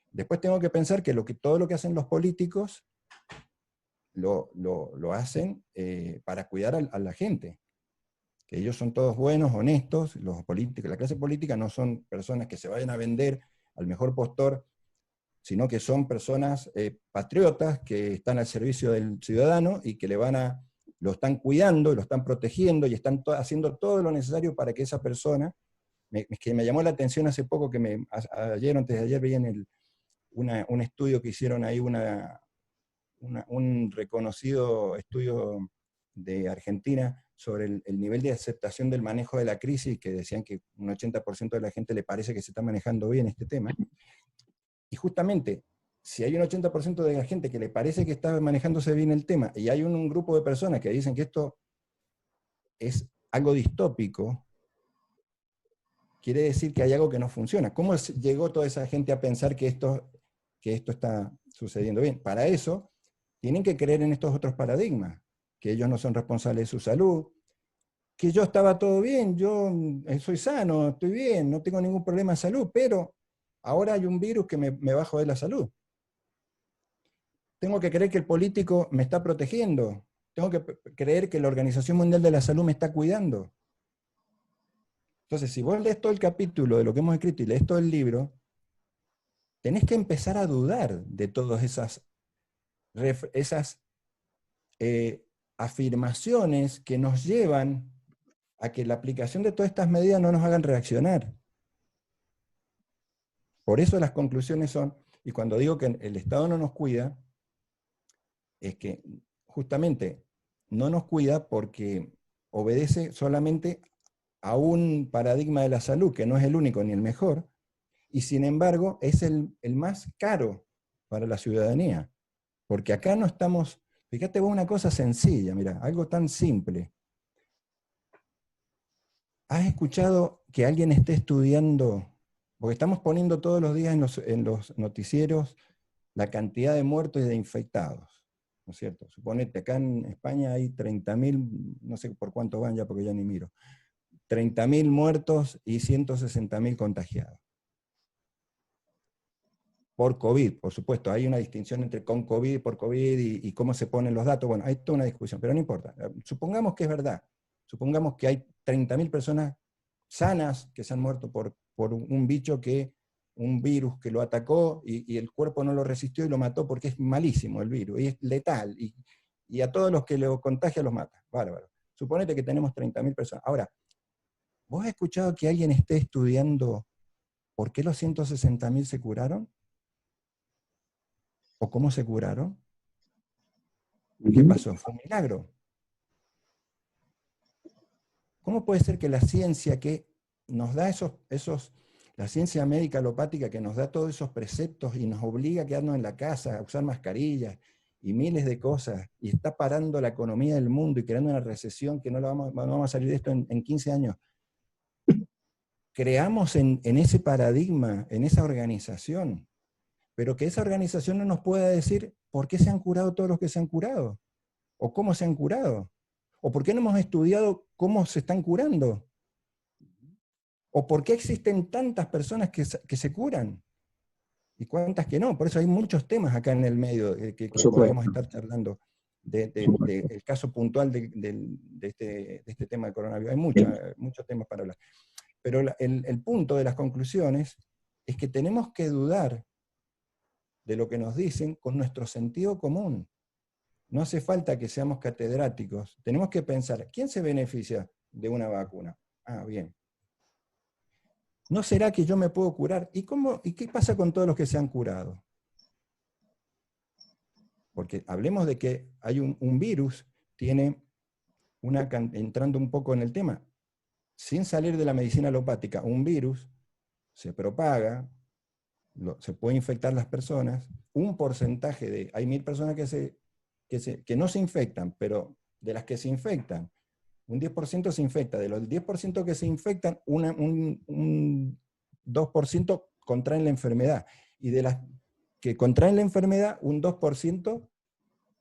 Después tengo que pensar que todo lo que hacen los políticos lo hacen para cuidar a la gente. que ellos son todos buenos, honestos, los políticos, la clase política no son personas que se vayan a vender al mejor postor, sino que son personas patriotas que están al servicio del ciudadano y que lo están cuidando, lo están protegiendo y están haciendo todo lo necesario para que esa persona, que me llamó la atención hace poco, que ayer o antes de ayer veía en un estudio que hicieron ahí, un reconocido estudio de Argentina sobre el nivel de aceptación del manejo de la crisis, que decían que un 80% de la gente le parece que se está manejando bien este tema. Y justamente, si hay un 80% de la gente que le parece que está manejándose bien el tema, y hay un grupo de personas que dicen que esto es algo distópico, quiere decir que hay algo que no funciona. ¿Cómo llegó toda esa gente a pensar que esto está sucediendo bien? Para eso, tienen que creer en estos otros paradigmas, que ellos no son responsables de su salud, que yo estaba todo bien, yo soy sano, estoy bien, no tengo ningún problema de salud, pero ahora hay un virus que me va a joder la salud. Tengo que creer que el político me está protegiendo. Tengo que creer que la Organización Mundial de la Salud me está cuidando. Entonces, si vos lees todo el capítulo de lo que hemos escrito y lees todo el libro, tenés que empezar a dudar de todas esas afirmaciones que nos llevan a que la aplicación de todas estas medidas no nos hagan reaccionar. Por eso las conclusiones son, y cuando digo que el Estado no nos cuida, es que justamente no nos cuida porque obedece solamente a un paradigma de la salud, que no es el único ni el mejor, y sin embargo es el más caro para la ciudadanía. Porque acá no estamos, fíjate vos una cosa sencilla, mira, algo tan simple. ¿Has escuchado que alguien esté estudiando? Porque estamos poniendo todos los días en los noticieros la cantidad de muertos y de infectados, ¿no es cierto? Suponete, acá en España hay 30.000, no sé por cuánto van ya porque ya ni miro, 30.000 muertos y 160.000 contagiados. Por COVID, por supuesto, hay una distinción entre con COVID y por COVID y cómo se ponen los datos. Bueno, hay toda una discusión, pero no importa. Supongamos que es verdad. Supongamos que hay 30.000 personas sanas que se han muerto por un virus que lo atacó y el cuerpo no lo resistió y lo mató porque es malísimo el virus, y es letal, y a todos los que lo contagia los mata. Bárbaro. Suponete que tenemos 30.000 personas. Ahora, ¿vos has escuchado que alguien esté estudiando por qué los 160.000 se curaron? ¿O cómo se curaron? ¿Qué pasó? Fue un milagro. ¿Cómo puede ser que la ciencia que nos da la ciencia médica alopática que nos da todos esos preceptos y nos obliga a quedarnos en la casa, a usar mascarillas y miles de cosas, y está parando la economía del mundo y creando una recesión que no vamos a salir de esto en 15 años? Creamos en ese paradigma, en esa organización, pero que esa organización no nos pueda decir por qué se han curado todos los que se han curado, o cómo se han curado, o por qué no hemos estudiado cómo se están curando, o por qué existen tantas personas que se curan, y cuántas que no. Por eso hay muchos temas acá en el medio que podríamos estar charlando del caso puntual de este tema del coronavirus. Hay muchos temas para hablar. Pero el punto de las conclusiones es que tenemos que dudar de lo que nos dicen con nuestro sentido común. No hace falta que seamos catedráticos. Tenemos que pensar, ¿quién se beneficia de una vacuna? Ah, bien. ¿No será que yo me puedo curar? ¿Y qué pasa con todos los que se han curado? Porque hablemos de que hay un virus, entrando un poco en el tema, sin salir de la medicina alopática, un virus se propaga, se puede infectar las personas, un porcentaje hay 1.000 personas que no se infectan, pero de las que se infectan, un 10% se infecta. De los 10% que se infectan, un 2% contraen la enfermedad. Y de las que contraen la enfermedad, un 2%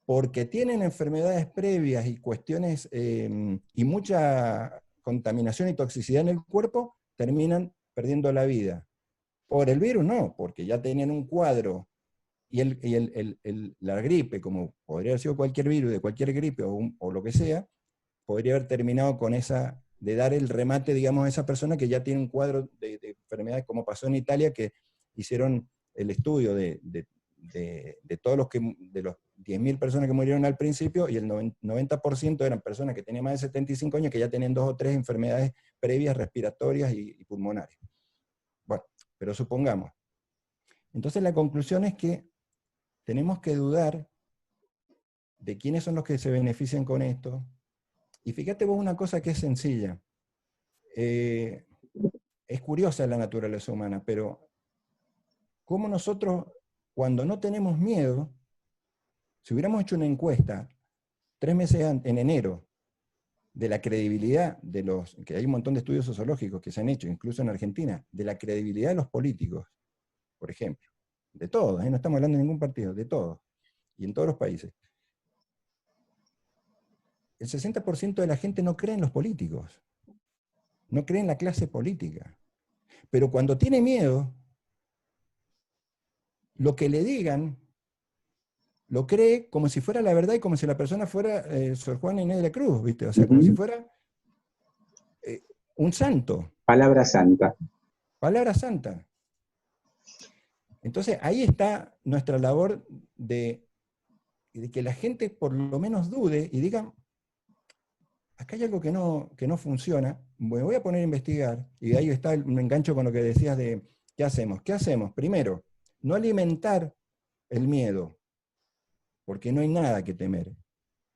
porque tienen enfermedades previas y cuestiones y mucha contaminación y toxicidad en el cuerpo, terminan perdiendo la vida. Por el virus no, porque ya tenían un cuadro, y la gripe, como podría haber sido cualquier virus de cualquier gripe o lo que sea, podría haber terminado con esa de dar el remate, digamos, a esa persona que ya tiene un cuadro de enfermedades, como pasó en Italia, que hicieron el estudio de todos de los 10.000 personas que murieron al principio, y el 90% eran personas que tenían más de 75 años, que ya tenían 2 o 3 enfermedades previas respiratorias y pulmonares. Bueno, pero supongamos. Entonces la conclusión es que tenemos que dudar de quiénes son los que se benefician con esto. Y fíjate vos una cosa que es sencilla. Es curiosa la naturaleza humana, pero cómo nosotros, cuando no tenemos miedo, si hubiéramos hecho una encuesta 3 meses en enero, de la credibilidad de los, que hay un montón de estudios sociológicos que se han hecho, incluso en Argentina, de la credibilidad de los políticos, por ejemplo, de todos, no estamos hablando de ningún partido, de todos, y en todos los países. El 60% de la gente no cree en los políticos, no cree en la clase política. Pero cuando tiene miedo, lo que le digan, lo cree como si fuera la verdad y como si la persona fuera Sor Juana Inés de la Cruz, ¿viste? O sea, como si fuera un santo. Palabra santa. Palabra santa. Entonces, ahí está nuestra labor de que la gente por lo menos dude y diga, acá hay algo que no funciona, me voy a poner a investigar, y ahí está un engancho con lo que decías de, ¿qué hacemos? ¿Qué hacemos? Primero, no alimentar el miedo, porque no hay nada que temer.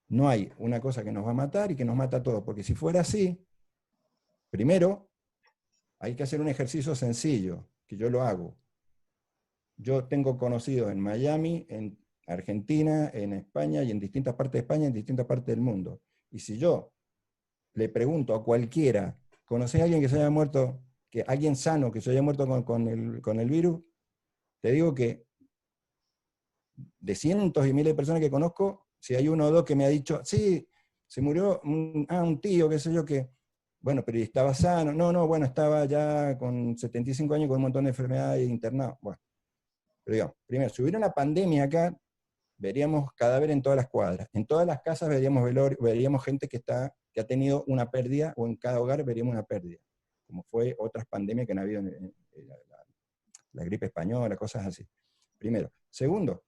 No hay una cosa que nos va a matar y que nos mata a todos, porque si fuera así, primero, hay que hacer un ejercicio sencillo, que yo lo hago. Yo tengo conocidos en Miami, en Argentina, en España y en distintas partes de España, en distintas partes del mundo. Y si yo le pregunto a cualquiera, ¿conocés a alguien que se haya muerto, alguien sano que se haya muerto con el virus? Te digo que de cientos y miles de personas que conozco, si hay uno o dos que me ha dicho, sí, se murió un tío, qué sé yo, que, bueno, pero estaba sano, no, bueno, estaba ya con 75 años con un montón de enfermedades internado. Bueno, pero digamos, primero, si hubiera una pandemia acá, veríamos cadáveres en todas las cuadras. En todas las casas veríamos gente que ha tenido una pérdida, o en cada hogar veríamos una pérdida, como fue otras pandemias que han habido en la gripe española, cosas así. Primero. Segundo,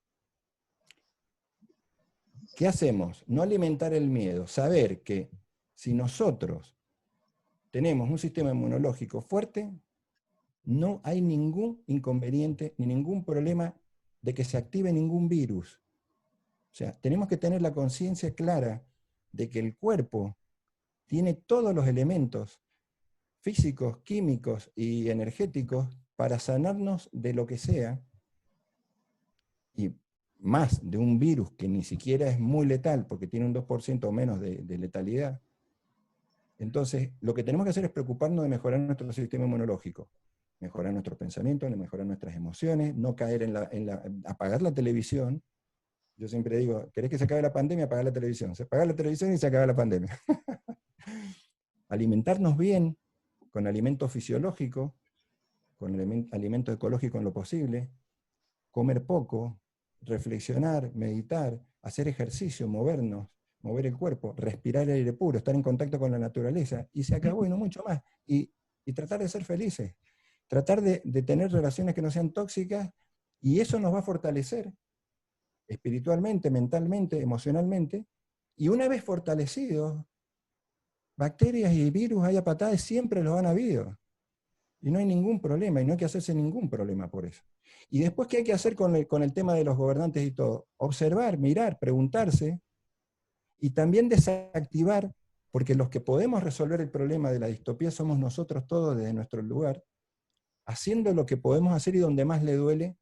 ¿qué hacemos? No alimentar el miedo, saber que si nosotros tenemos un sistema inmunológico fuerte, no hay ningún inconveniente ni ningún problema de que se active ningún virus. O sea, tenemos que tener la conciencia clara de que el cuerpo tiene todos los elementos físicos, químicos y energéticos para sanarnos de lo que sea, y más de un virus que ni siquiera es muy letal, porque tiene un 2% o menos de letalidad. Entonces, lo que tenemos que hacer es preocuparnos de mejorar nuestro sistema inmunológico, mejorar nuestros pensamientos, mejorar nuestras emociones, no caer apagar la televisión. Yo siempre digo, ¿querés que se acabe la pandemia? Apagar la televisión. Se apaga la televisión y se acaba la pandemia. Alimentarnos bien, con alimentos fisiológicos, con alimentos ecológicos en lo posible, comer poco, reflexionar, meditar, hacer ejercicio, movernos, mover el cuerpo, respirar aire puro, estar en contacto con la naturaleza, y se acabó y no mucho más. Y tratar de ser felices, tratar de tener relaciones que no sean tóxicas, y eso nos va a fortalecer espiritualmente, mentalmente, emocionalmente, y una vez fortalecidos, bacterias y virus, haya patadas, siempre los han habido. Y no hay ningún problema, y no hay que hacerse ningún problema por eso. Y después, ¿qué hay que hacer con el tema de los gobernantes y todo? Observar, mirar, preguntarse, y también desactivar, porque los que podemos resolver el problema de la distopía somos nosotros todos desde nuestro lugar, haciendo lo que podemos hacer y donde más le duele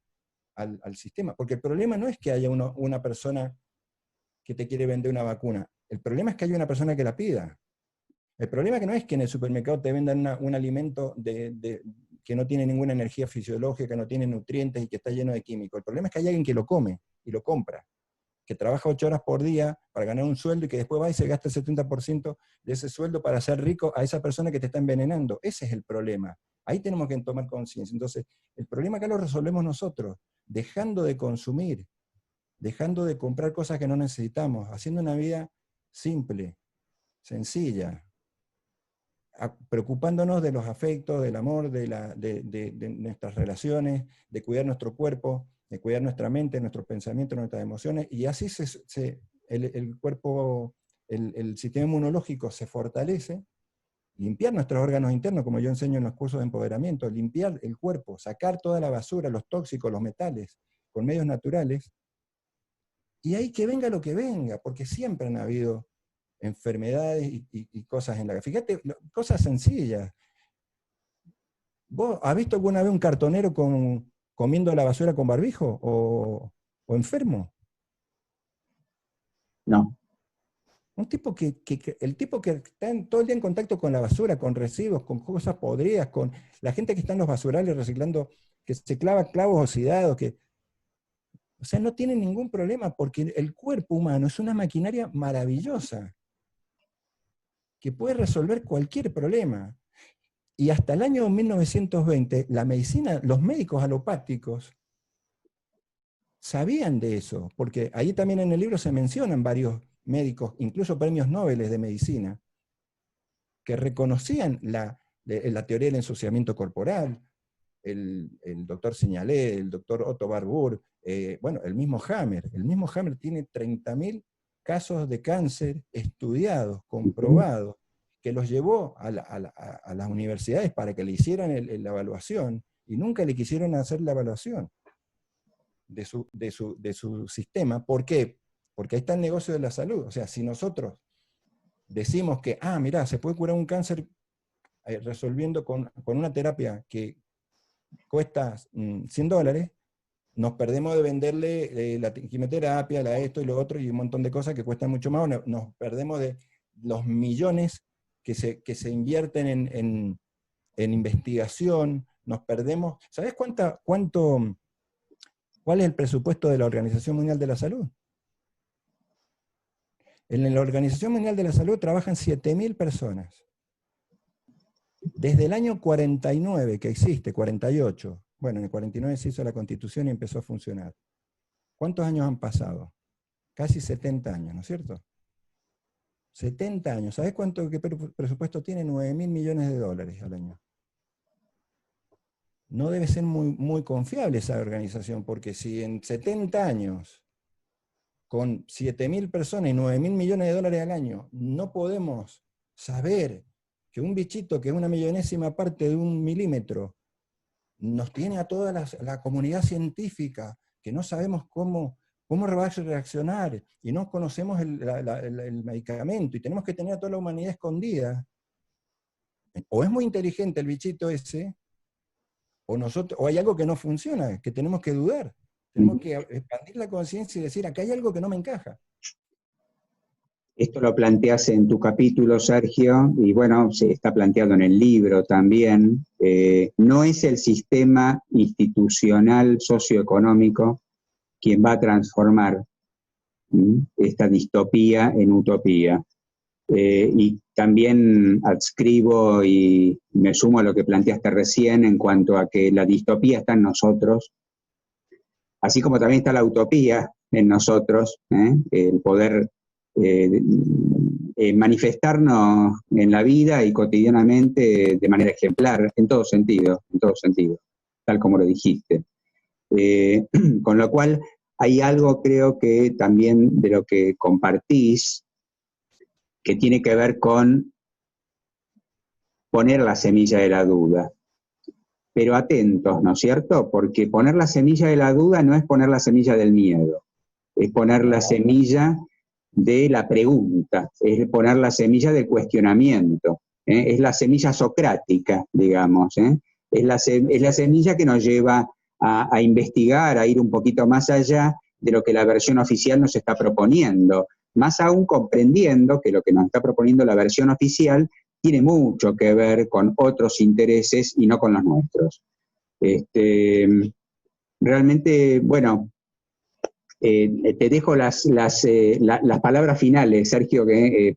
al sistema. Porque el problema no es que haya una persona que te quiere vender una vacuna, el problema es que haya una persona que la pida. El problema que no es que en el supermercado te vendan un alimento que no tiene ninguna energía fisiológica, que no tiene nutrientes y que está lleno de químicos. El problema es que hay alguien que lo come y lo compra, que trabaja 8 horas por día para ganar un sueldo y que después va y se gasta el 70% de ese sueldo para hacer rico a esa persona que te está envenenando. Ese es el problema. Ahí tenemos que tomar conciencia. Entonces, el problema acá lo resolvemos nosotros, dejando de consumir, dejando de comprar cosas que no necesitamos, haciendo una vida simple, sencilla. preocupándonos de los afectos, del amor, de nuestras relaciones, de cuidar nuestro cuerpo, de cuidar nuestra mente, nuestros pensamientos, nuestras emociones, y así el cuerpo, el sistema inmunológico se fortalece. Limpiar nuestros órganos internos, como yo enseño en los cursos de empoderamiento, limpiar el cuerpo, sacar toda la basura, los tóxicos, los metales, con medios naturales, y ahí que venga lo que venga, porque siempre han habido enfermedades y cosas en la casa. Fíjate, cosas sencillas. ¿Vos has visto alguna vez un cartonero comiendo la basura con barbijo o enfermo? No. Un tipo el tipo que está todo el día en contacto con la basura, con residuos, con cosas podridas, con la gente que está en los basurales reciclando, que se clava clavos oxidados, o sea, no tiene ningún problema, porque el cuerpo humano es una maquinaria maravillosa, que puede resolver cualquier problema. Y hasta el año 1920, la medicina, los médicos alopáticos sabían de eso, porque ahí también en el libro se mencionan varios médicos, incluso premios Nobel de medicina, que reconocían la teoría del ensuciamiento corporal, el doctor Signalé, el doctor Otto Warburg, bueno, el mismo Hammer tiene 30.000 casos de cáncer estudiados, comprobados, que los llevó a las universidades para que le hicieran la evaluación, y nunca le quisieron hacer la evaluación de su sistema. ¿Por qué? Porque ahí está el negocio de la salud. O sea, si nosotros decimos que, mirá, se puede curar un cáncer resolviendo con una terapia que cuesta $100, nos perdemos de venderle la quimioterapia, esto y lo otro, y un montón de cosas que cuestan mucho más, nos perdemos de los millones que se invierten en investigación, nos perdemos. ¿Sabés cuál es el presupuesto de la Organización Mundial de la Salud? En la Organización Mundial de la Salud trabajan 7.000 personas. Desde el año 49 que existe, 48, bueno, en el 49 se hizo la Constitución y empezó a funcionar. ¿Cuántos años han pasado? Casi 70 años, ¿no es cierto? 70 años. ¿Sabés qué presupuesto tiene? 9.000 millones de dólares al año. No debe ser muy, muy confiable esa organización, porque si en 70 años, con 7.000 personas y 9.000 millones de dólares al año, no podemos saber que un bichito que es una millonésima parte de 1 milímetro nos tiene a toda la comunidad científica, que no sabemos cómo va a reaccionar, y no conocemos el medicamento, y tenemos que tener a toda la humanidad escondida. O es muy inteligente el bichito ese, o hay algo que no funciona, que tenemos que dudar. Tenemos que expandir la conciencia y decir, acá hay algo que no me encaja. Esto lo planteas en tu capítulo, Sergio, y bueno, se está planteado en el libro también. No es el sistema institucional socioeconómico quien va a transformar esta distopía en utopía. Y también adscribo y me sumo a lo que planteaste recién en cuanto a que la distopía está en nosotros, así como también está la utopía en nosotros, el poder manifestarnos en la vida y cotidianamente de manera ejemplar, en todo sentido, tal como lo dijiste. Con lo cual, hay algo, creo que también de lo que compartís, que tiene que ver con poner la semilla de la duda. Pero atentos, ¿no es cierto? Porque poner la semilla de la duda no es poner la semilla del miedo, es poner la semilla de la pregunta, es poner la semilla del cuestionamiento, es la semilla socrática, digamos, es la semilla que nos lleva a investigar, a ir un poquito más allá de lo que la versión oficial nos está proponiendo, más aún comprendiendo que lo que nos está proponiendo la versión oficial tiene mucho que ver con otros intereses y no con los nuestros. Realmente, bueno, te dejo las palabras finales, Sergio,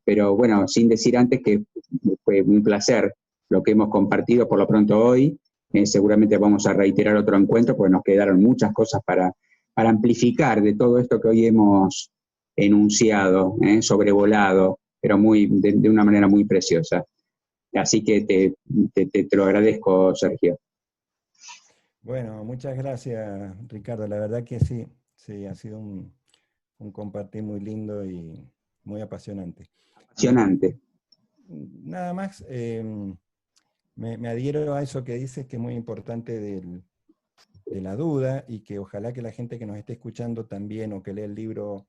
pero bueno, sin decir antes que fue un placer lo que hemos compartido por lo pronto hoy. Seguramente vamos a reiterar otro encuentro, porque nos quedaron muchas cosas para amplificar de todo esto que hoy hemos enunciado, sobrevolado, pero de una manera muy preciosa. Así que te lo agradezco, Sergio. Bueno, muchas gracias, Ricardo. La verdad que sí, sí, ha sido un compartir muy lindo y muy apasionante. Apasionante. Nada más, me adhiero a eso que dices, que es muy importante de la duda, y que ojalá que la gente que nos esté escuchando también, o que lee el libro,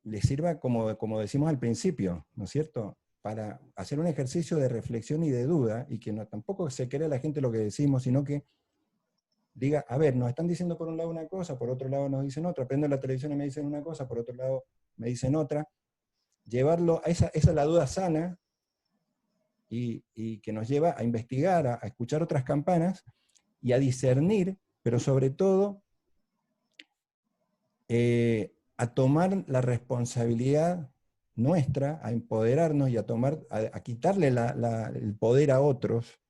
le sirva como decimos al principio, ¿no es cierto?, para hacer un ejercicio de reflexión y de duda, y que no, tampoco se crea la gente lo que decimos, sino que diga, a ver, nos están diciendo por un lado una cosa, por otro lado nos dicen otra, prendo la televisión y me dicen una cosa, por otro lado me dicen otra. Llevarlo a esa es la duda sana, y que nos lleva a investigar, a escuchar otras campanas, y a discernir, pero sobre todo a tomar la responsabilidad nuestra, a empoderarnos y a quitarle el poder a otros,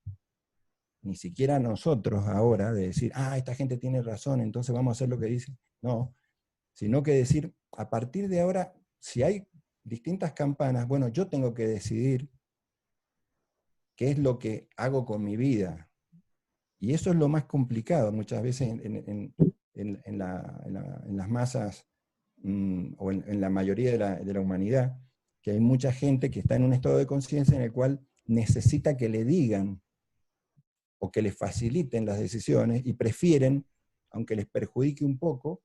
ni siquiera a nosotros ahora, de decir, esta gente tiene razón, entonces vamos a hacer lo que dice. No, sino que decir, a partir de ahora, si hay distintas campanas, bueno, yo tengo que decidir qué es lo que hago con mi vida. Y eso es lo más complicado muchas veces en las masas, o en la mayoría de la humanidad, que hay mucha gente que está en un estado de conciencia en el cual necesita que le digan o que les faciliten las decisiones, y prefieren, aunque les perjudique un poco,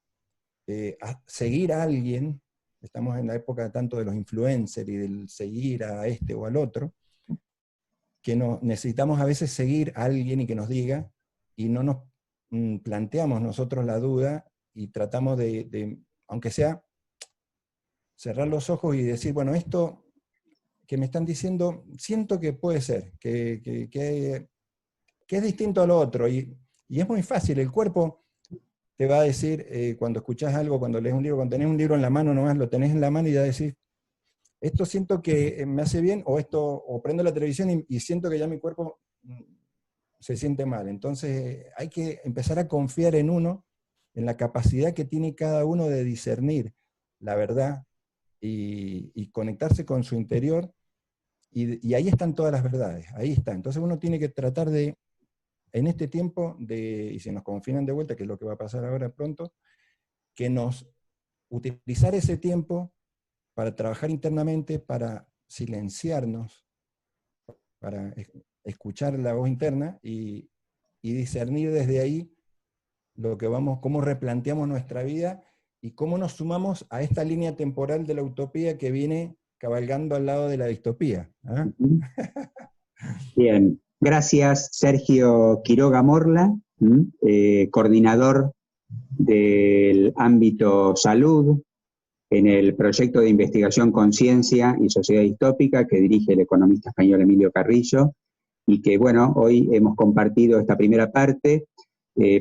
seguir a alguien. Estamos en la época tanto de los influencers y del seguir a este o al otro, que necesitamos a veces seguir a alguien y que nos diga, y no nos planteamos nosotros la duda, y tratamos de, aunque sea, cerrar los ojos y decir, bueno, esto que me están diciendo, siento que puede ser, que es distinto a lo otro, y es muy fácil, el cuerpo te va a decir, cuando escuchás algo, cuando lees un libro, cuando tenés un libro en la mano, nomás lo tenés en la mano y ya decís, esto siento que me hace bien, o prendo la televisión y siento que ya mi cuerpo se siente mal. Entonces hay que empezar a confiar en uno, en la capacidad que tiene cada uno de discernir la verdad y conectarse con su interior, y ahí están todas las verdades, ahí está. Entonces uno tiene que tratar de, en este tiempo, y si nos confinan de vuelta, que es lo que va a pasar ahora pronto, utilizar ese tiempo para trabajar internamente, para silenciarnos, para escuchar la voz interna y discernir desde ahí cómo replanteamos nuestra vida y cómo nos sumamos a esta línea temporal de la utopía que viene cabalgando al lado de la distopía. ¿Ah? Bien, gracias Sergio Quiroga Morla, coordinador del ámbito salud en el proyecto de investigación Conciencia y Sociedad Distópica que dirige el economista español Emilio Carrillo, y que, bueno, hoy hemos compartido esta primera parte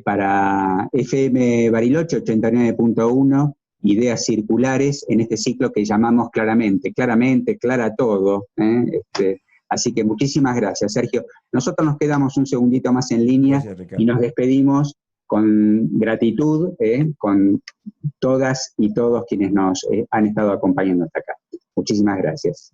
para FM Bariloche 89.1, Ideas Circulares, en este ciclo que llamamos Claramente, clara todo. Así que muchísimas gracias, Sergio. Nosotros nos quedamos un segundito más en línea. Gracias, y nos despedimos con gratitud, con todas y todos quienes nos han estado acompañando hasta acá. Muchísimas gracias.